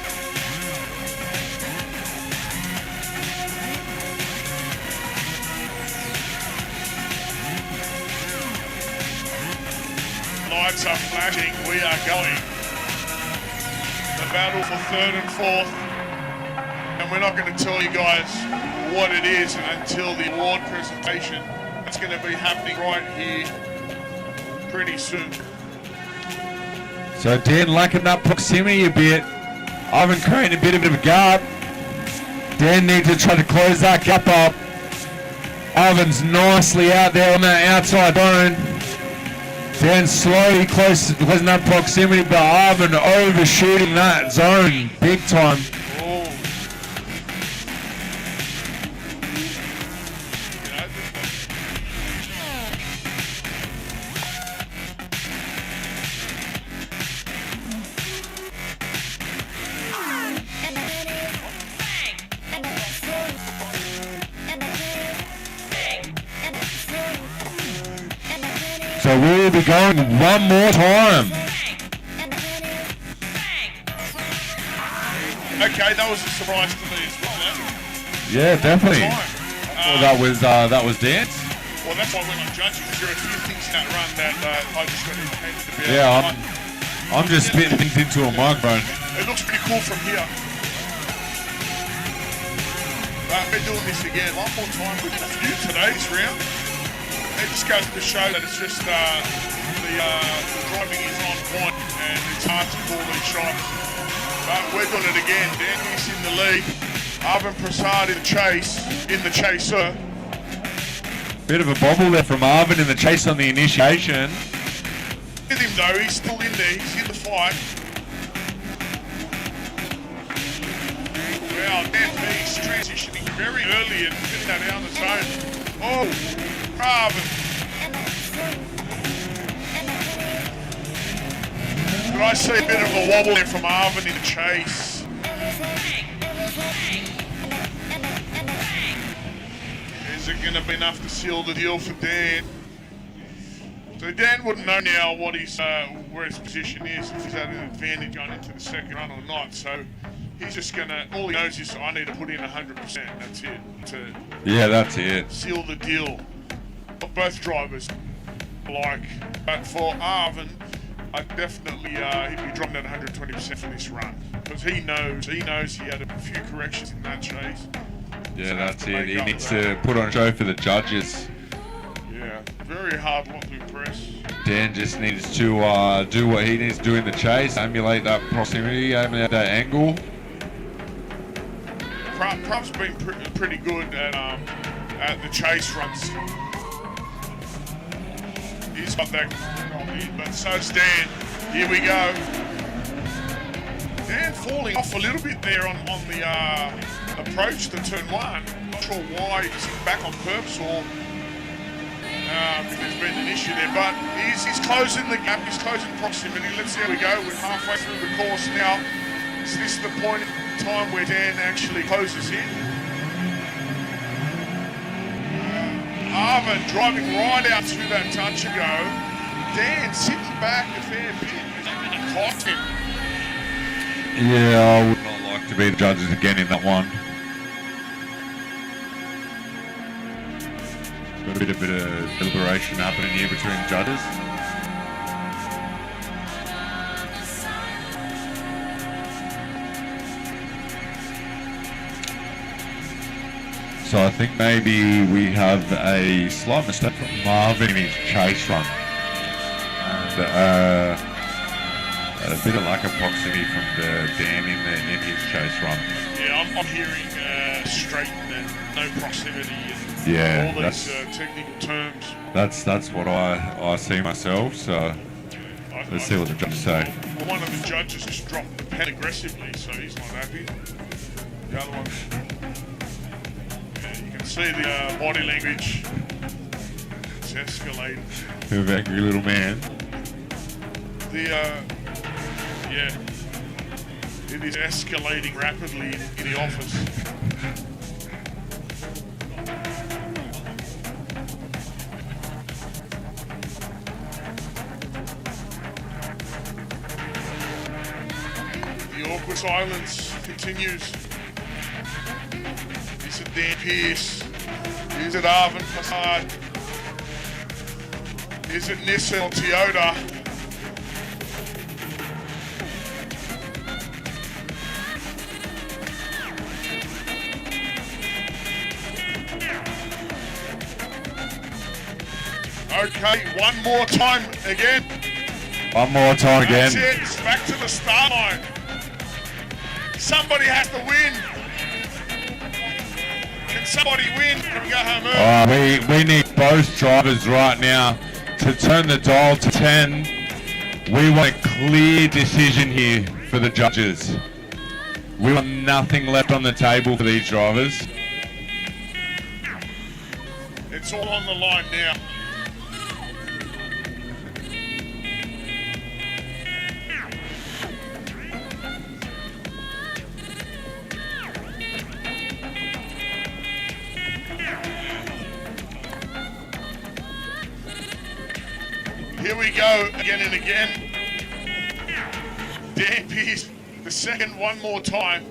Lights are flashing. We are going. The battle for 3rd and 4th. And we're not going to tell you guys what it is until the award presentation. It's going to be happening right here pretty soon. So Dan lacking that proximity a bit. Arvin creating a bit of a gap. Dan needs to try to close that gap up. Arvin's nicely out there on that outside zone. Dan slowly closing that proximity, but Arvin overshooting that zone big time. Oh. So we will be going one more time. Okay, that was a surprise to me as well. Yeah, definitely. That was dance. Well, that's why when I'm judging, there are a few things in that run that I just got intended to be able Yeah, to I'm just spitting things into a microphone. It looks pretty cool from here. We're doing this again one more time. We're going to do today's round. It just goes to show that it's just the driving is on point and it's hard to call these shots. But we're doing it again. Danny's in the lead. Arvin Prasad in the chaser. Bit of a bobble there from Arvin in the chase on the initiation. With him though, he's still in there. He's in the fight. Wow, he's transitioning very early and getting that out of the zone. Oh! Arvin. Did I see a bit of a wobble there from Arvin in the chase? Is it going to be enough to seal the deal for Dan? So Dan wouldn't know now what his where his position is, if he's at an advantage going into the second run or not. So he's just going to, all he knows is I need to put in 100%. That's it. That's it. Seal the deal. Both drivers like, but for Arvin, I definitely he'd be dropping at 120% for this run because he knows he had a few corrections in that chase. Yeah, so that's it. He needs to put on a show for the judges. Yeah, very hard lot to impress. Dan just needs to do what he needs to do in the chase, emulate that proximity, emulate that angle. Prup's been pretty good at the chase runs. He's got that on in, but so's Dan. Here we go. Dan falling off a little bit there on the approach to turn one. Not sure why he's back on purpose or if there's been an issue there, but he's closing the gap, he's closing proximity. Let's see how we go. We're halfway through the course now. Is this the point in time where Dan actually closes in? Arvin driving right out through that touch and go. Dan sitting back a fair bit. Is that going to cost him? Yeah, I would not like to be the judges again in that one. Got a bit of deliberation happening here between the judges. So I think maybe we have a slight mistake from Marvin in his chase run. And a bit of lack of proximity from Dan in his chase run. Yeah, I'm hearing straight and no proximity and all these technical terms. That's what I see myself, so let's see what the judges say. One of the judges just dropped the pen aggressively, so he's not happy. The other one... See the body language. It's escalating. An angry little man. It is escalating rapidly in the office. The awkward silence continues. Is it Dan Pearce? Is it Arvin Prasad? Is it Nissan or Toyota? Okay, one more time again. One more time again. That's it. It's back to the start line. Somebody has to win. Can somebody win? Can we go home early? We need both drivers right now to turn the dial to 10. We want a clear decision here for the judges. We want nothing left on the table for these drivers. It's all on the line now. Here we go again and again. Dan Pearce, the second one more time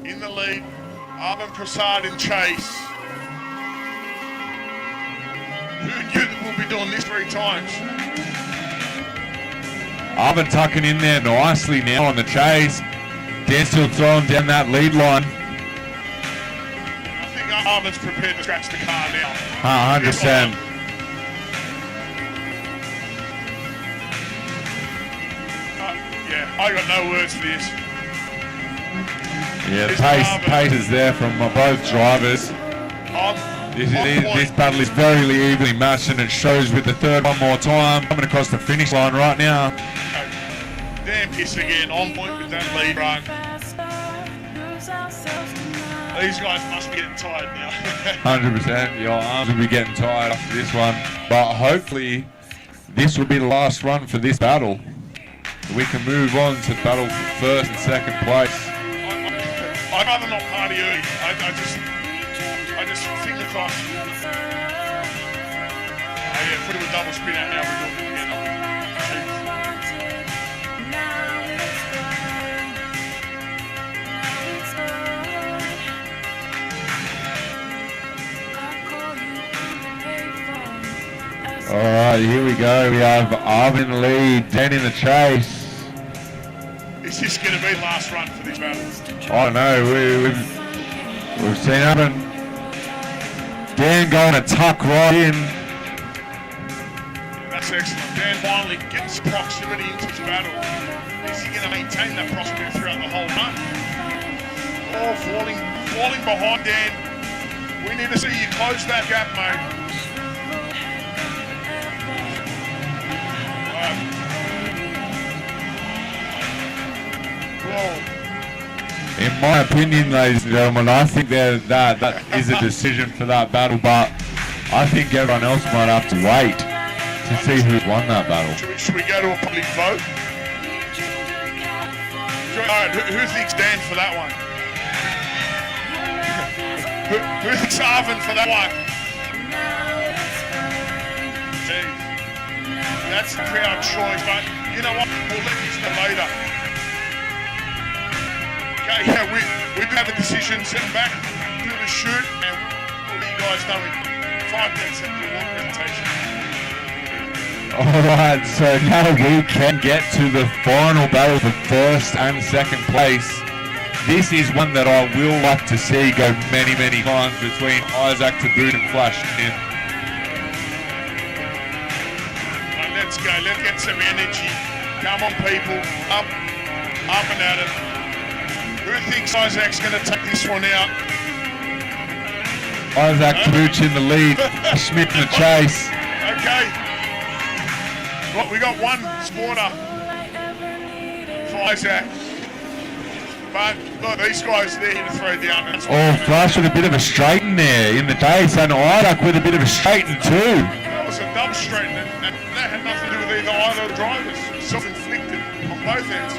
in the lead. Arvin Prasad in chase. Who knew that we'll be doing this 3 times? Arvin tucking in there nicely now on the chase. Dan still throwing down that lead line. I think Arvin's prepared to scratch the car now. 100%. Yeah, I got no words for this. Yeah, pace is there from both drivers. This battle is very evenly matched, and it shows with the third one more time. Coming across the finish line right now. Dan Pearce again, on point with that lead run. These guys must be getting tired now. 100%. Your arms will be getting tired after this one. But hopefully, this will be the last run for this battle. We can move on to battle for first and second place. I'd rather not party early. I just finger cross. Yeah, put it with double spin out now. We're doing it again. Alright, here we go. We have Arvin in the lead, Dan in the chase. Is this going to be the last run for this battle? I don't know. We've seen Arvin. Dan going to tuck right in. That's excellent. Dan finally gets proximity into his battle. Is he going to maintain that proximity throughout the whole run? Oh, falling behind Dan. We need to see you close that gap, mate. In my opinion, ladies and gentlemen, I think that is a decision for that battle, but I think everyone else might have to wait to see who won that battle. Should we go to a public vote? Alright, who thinks Dan for that one? who thinks Arvin for that one? Jeez. That's the crowd choice, but you know what? We'll let this to later. Okay, yeah, we do have a decision sitting back to the shoot, and we'll let you guys know in 5 minutes after the walk presentation. Alright, so now we can get to the final battle for first and second place. This is one that I will like to see go many times between Isaac to Boot and Flash in. Right, let's go, let's get some energy. Come on, people, up and at it. Who thinks Isaac's going to take this one out? Isaac Booch in the lead, Smith in the chase. Okay. Well, we got one spotter for Isaac. But look, these guys, they're here to throw down. Flash with a bit of a straighten there in the chase, and Isaac with a bit of a straighten too. That was a dumb straighten, and that had nothing to do with either drivers. Self-inflicted on both ends.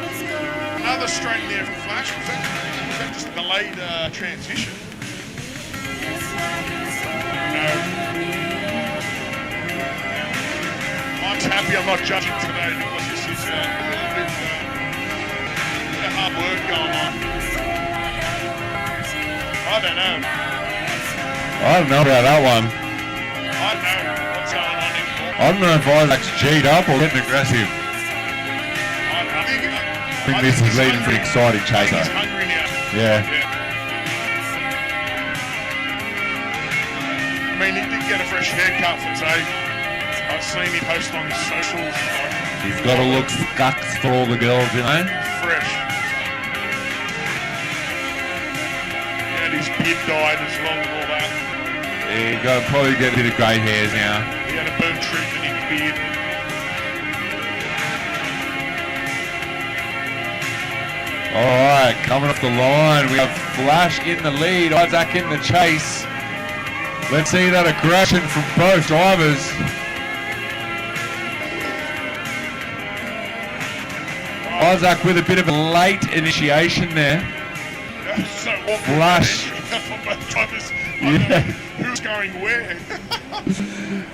Another straighten there from Flash. Was that just a delayed transition? No. I'm happy I'm not judging today because this is a little bit of hard work going on. I don't know. I don't know about that one. I don't know what's going on anymore. I don't know if Isaac's G'd up or getting aggressive. I think this is leading for an exciting chase. He's hungry now. Yeah. I mean, he did get a fresh haircut for today. I've seen him post on his socials. He's got to look scucks for all the girls, you know? Fresh. And his beard dyed as well and all that. Yeah, you got to probably get a bit of grey hairs now. He had a boom treatment in. speed. Alright, coming off the line, we have Flash in the lead, Isaac in the chase. Let's see that aggression from both drivers. Isaac with a bit of a late initiation there. So awkward. Flash. From both drivers. Yeah. Who's going where?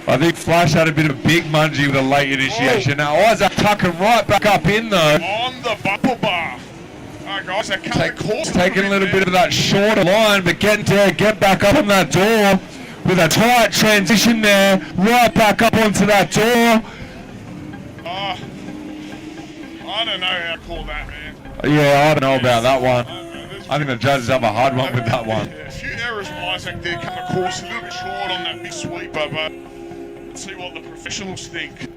I think Flash had a bit of a big mungie with a late initiation. Now Isaac tucking right back up in though. On the bumper bar. Alright guys, I cut the course. Taking a little bit of that shorter line, but getting to get back up on that door with a tight transition there. Right back up onto that door. I don't know how to call that, man. Yeah, I don't know about that one. I think the judges have a hard one with that one. Yeah, a few errors from Isaac there, coming across a little bit short on that big sweeper, but let's see what the professionals think.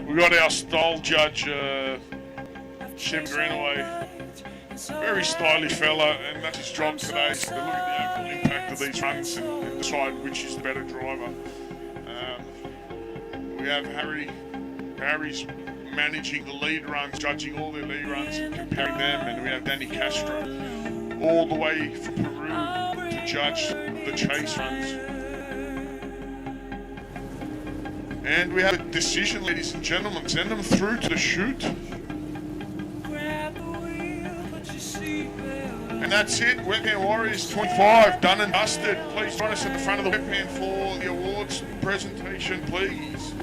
We got our style judge, Shem Greenaway. Very stylish fella, and that's his job today, is to look at the overall impact of these runs and decide which is the better driver. We have Harry's managing the lead runs, judging all their lead runs and comparing them, and we have Danny Castro all the way from Peru to judge the chase runs. And we have a decision, ladies and gentlemen. Send them through to the chute. And that's it. WETPAN Warriors 25, done and dusted. Please join us at the front of the WETPAN for the awards presentation, please.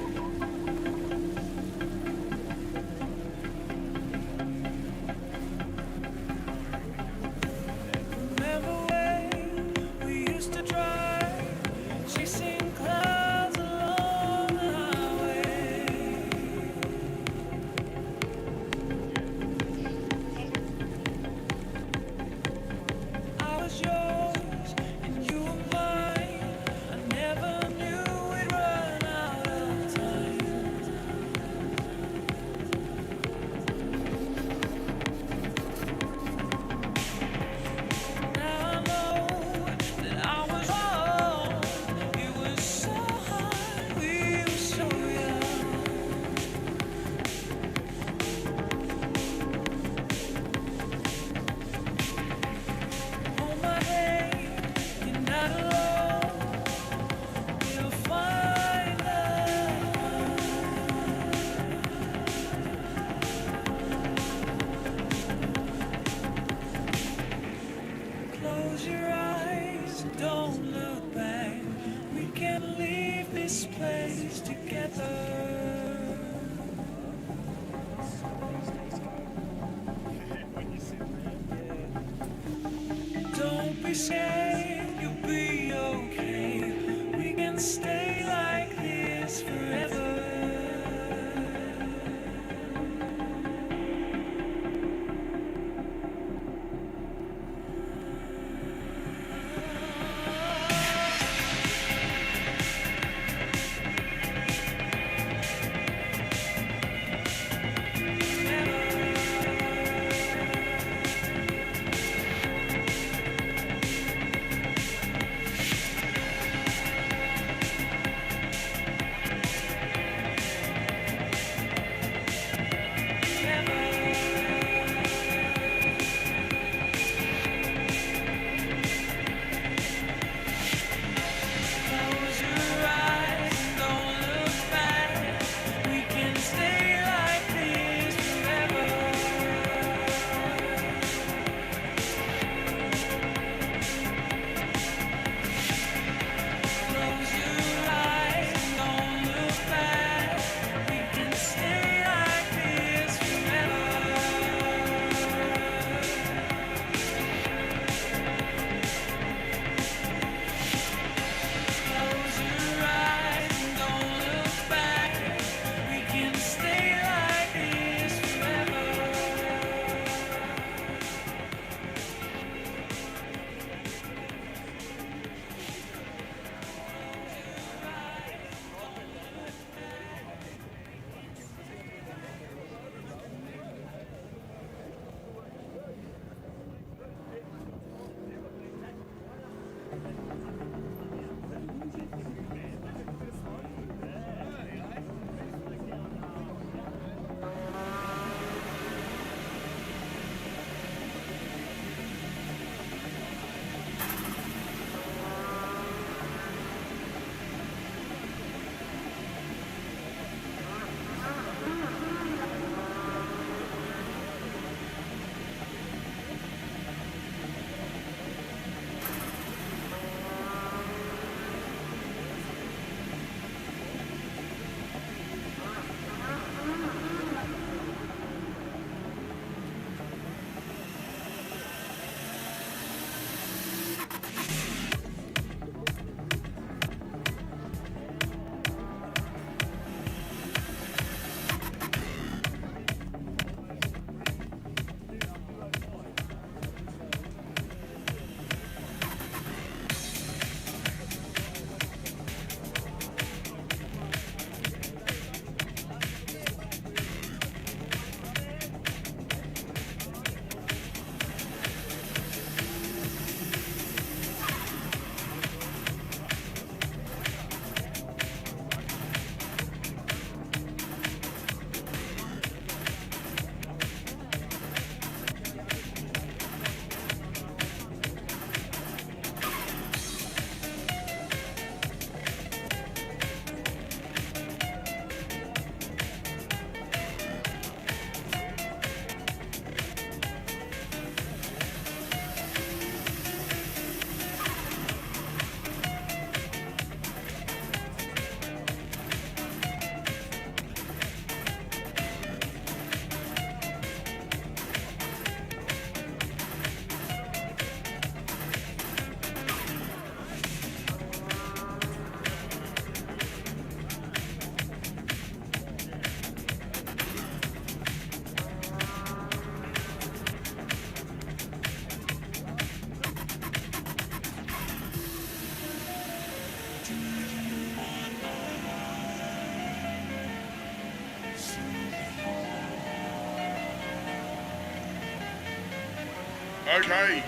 Okay.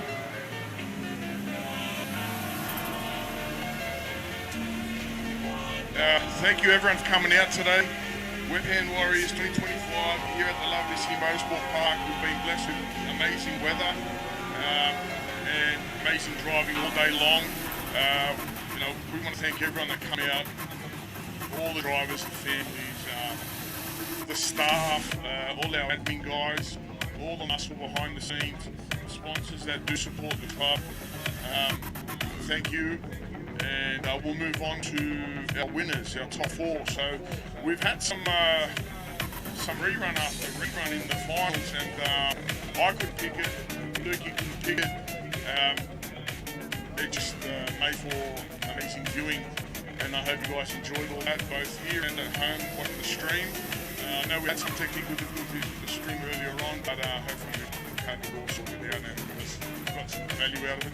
Thank you everyone for coming out today. WETPAN Warriors 2025 here at the lovely Sydney Motorsport Park. We've been blessed with amazing weather and amazing driving all day long. We want to thank everyone that come out, all the drivers and families, the staff, all our admin guys, all the muscle behind the scenes, sponsors that do support the club. Thank you. And we'll move on to our winners, our top four. So we've had some rerun after rerun in the finals, and I could pick it, Lukey couldn't pick it. It just made for amazing viewing, and I hope you guys enjoyed all that, both here and at home watching the stream. I know we had some technical difficulties with the stream earlier on, but hopefully we had it all sorted out and got some value out of it.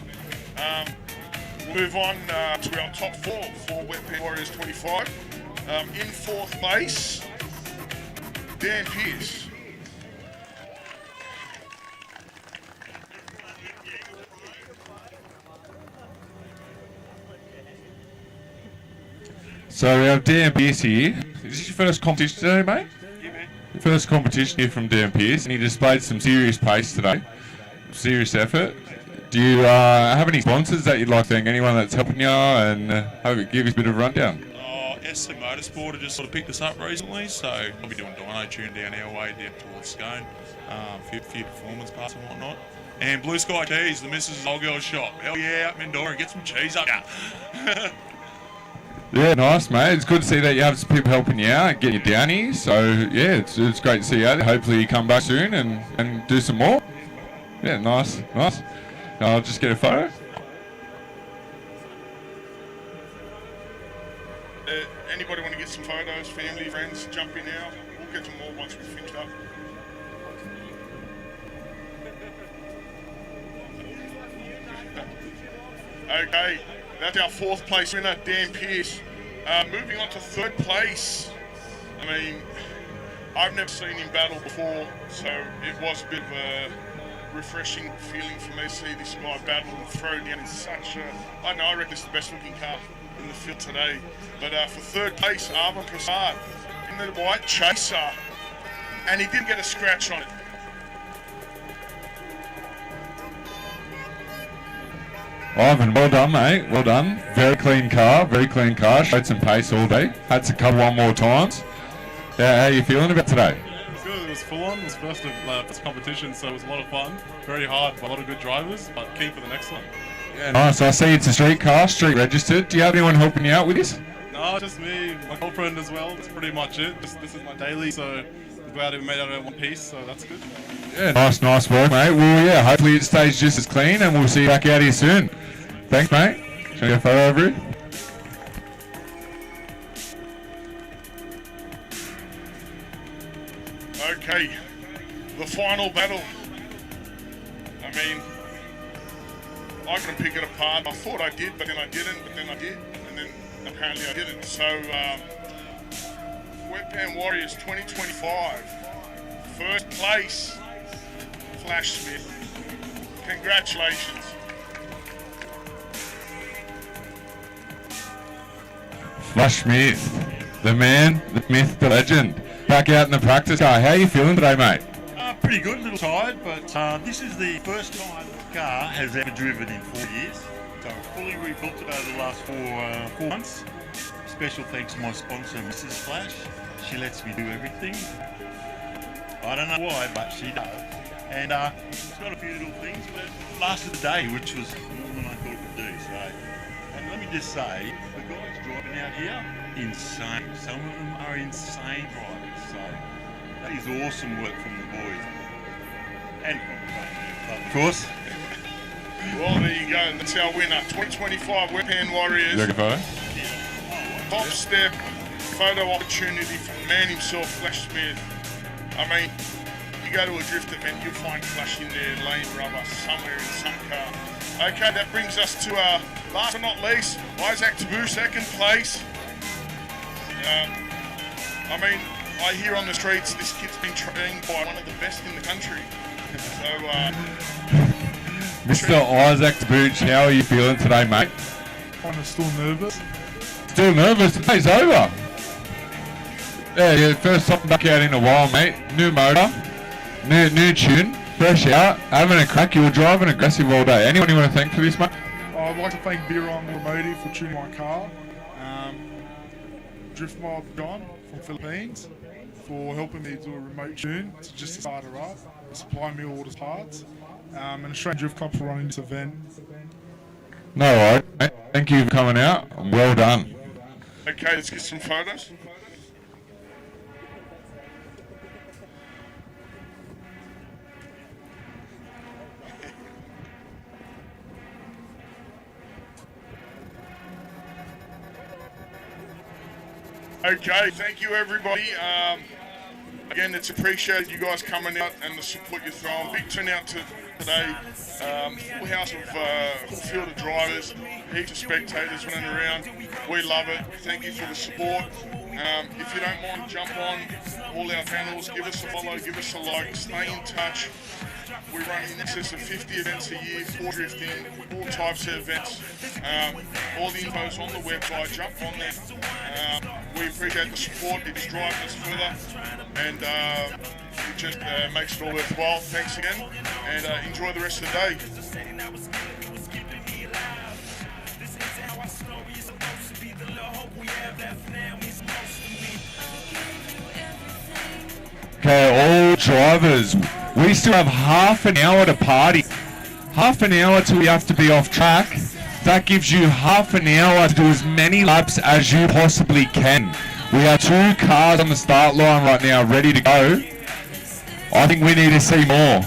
We'll move on to our top four for WETPAN Warriors 25. In fourth place, Dan Pearce. So we have Dan Pearce here. Is this your first competition today, mate? Yeah, man. Your first competition here from Dan Pearce, and he displayed some serious pace today. Serious effort. Do you have any sponsors that you'd like to thank? Anyone that's helping you, and give us a bit of a rundown? Sydney Motorsport have just sort of picked us up recently, so I'll be doing dyno tune down our way down towards Scone, a few performance parts and whatnot. And Blue Sky Cheese, the Mrs. Old Girl shop. Hell yeah, out Mendora and get some cheese up ya. Yeah, nice, mate. It's good to see that you have some people helping you out and getting you down here. So yeah, it's great to see you out there. Hopefully you come back soon and do some more. Yeah, nice. I'll just get a photo. Anybody want to get some photos, family, friends, jump in now. We'll get them all once we've finished up. Okay, that's our fourth place winner, Dan Pearce. Moving on to third place. I mean, I've never seen him battle before, so it was a bit of a refreshing feeling for me to see this guy battle and throw down in such a, I reckon it's the best looking car in the field today. But for third place, Arvin in the white Chaser, and he did get a scratch on it. Arvin, well done, mate. Well done. Very clean car. Showed some pace all day. Had to cover one more times. Yeah, how are you feeling about today? It was full on. It was first competition, so it was a lot of fun. Very hard, but a lot of good drivers, but keen for the next one. Yeah, nice. I see it's a street car, street registered. Do you have anyone helping you out with this? No, just me, my girlfriend as well. That's pretty much it. This is my daily, so I'm glad we made it out in one piece, so that's good. Yeah, nice work, mate. Well, yeah, hopefully it stays just as clean, and we'll see you back out here soon. Thanks, mate. Should I get a photo over here? Okay, the final battle. I mean, I couldn't pick it apart. I thought I did, but then I didn't, but then I did, and then apparently I didn't. So, WETPAN Warriors 2025, first place, Flash Smith. Congratulations. Flash Smith, the man, the myth, the legend. Back out in the practice car. How are you feeling today, mate? Pretty good, a little tired, but this is the first time the car has ever driven in 4 years. So fully rebuilt it over the last four months. Special thanks to my sponsor, Mrs. Flash. She lets me do everything. I don't know why, but she does. And it's got a few little things, but it lasted the day, which was more than I thought it would do. So, and let me just say, the guys driving out here, insane. Some of them are insane drivers. So that is awesome work from the boys. And from the club, of course. Well, there you go. That's our winner. 2025 WETPAN Warriors. You photo? Top step photo opportunity from the man himself, Flash Smith. I mean, you go to a drift event, you'll find Flash in there laying rubber somewhere in some car. Okay, that brings us to our last but not least, Isaac Taboo, second place. I mean, I hear on the streets this kid's been trained by one of the best in the country. So, Mr. Isaac Booch, how are you feeling today, mate? Kind of still nervous. Still nervous? Today's over. Yeah, first time back out in a while, mate. New motor, new tune, fresh out, having a crack. You were driving aggressive all day. Anyone you want to thank for this, mate? I'd like to thank Viron Automotive for tuning my car. Drift Mob John from Philippines for helping me do a remote tune to just start her up, supplying me all the parts. And Australian Drift Club for running this event. No worries, mate. Thank you for coming out. Well done. Okay, let's get some photos. Okay, thank you everybody. Again, it's appreciated you guys coming out and the support you're throwing. Big turnout today. Full house of full field of drivers, heaps of spectators running around. We love it. Thank you for the support. If you don't mind, jump on all our panels, give us a follow, give us a like, stay in touch. We run in excess of 50 events a year, for drifting, all types of events. All the info's on the website, jump on there. We appreciate the support, it's driving us further, and it just makes it all worthwhile. Thanks again, and enjoy the rest of the day. Okay, all drivers, we still have half an hour to party. Half an hour till we have to be off track. That gives you half an hour to do as many laps as you possibly can. We have 2 cars on the start line right now ready to go. I think we need to see more.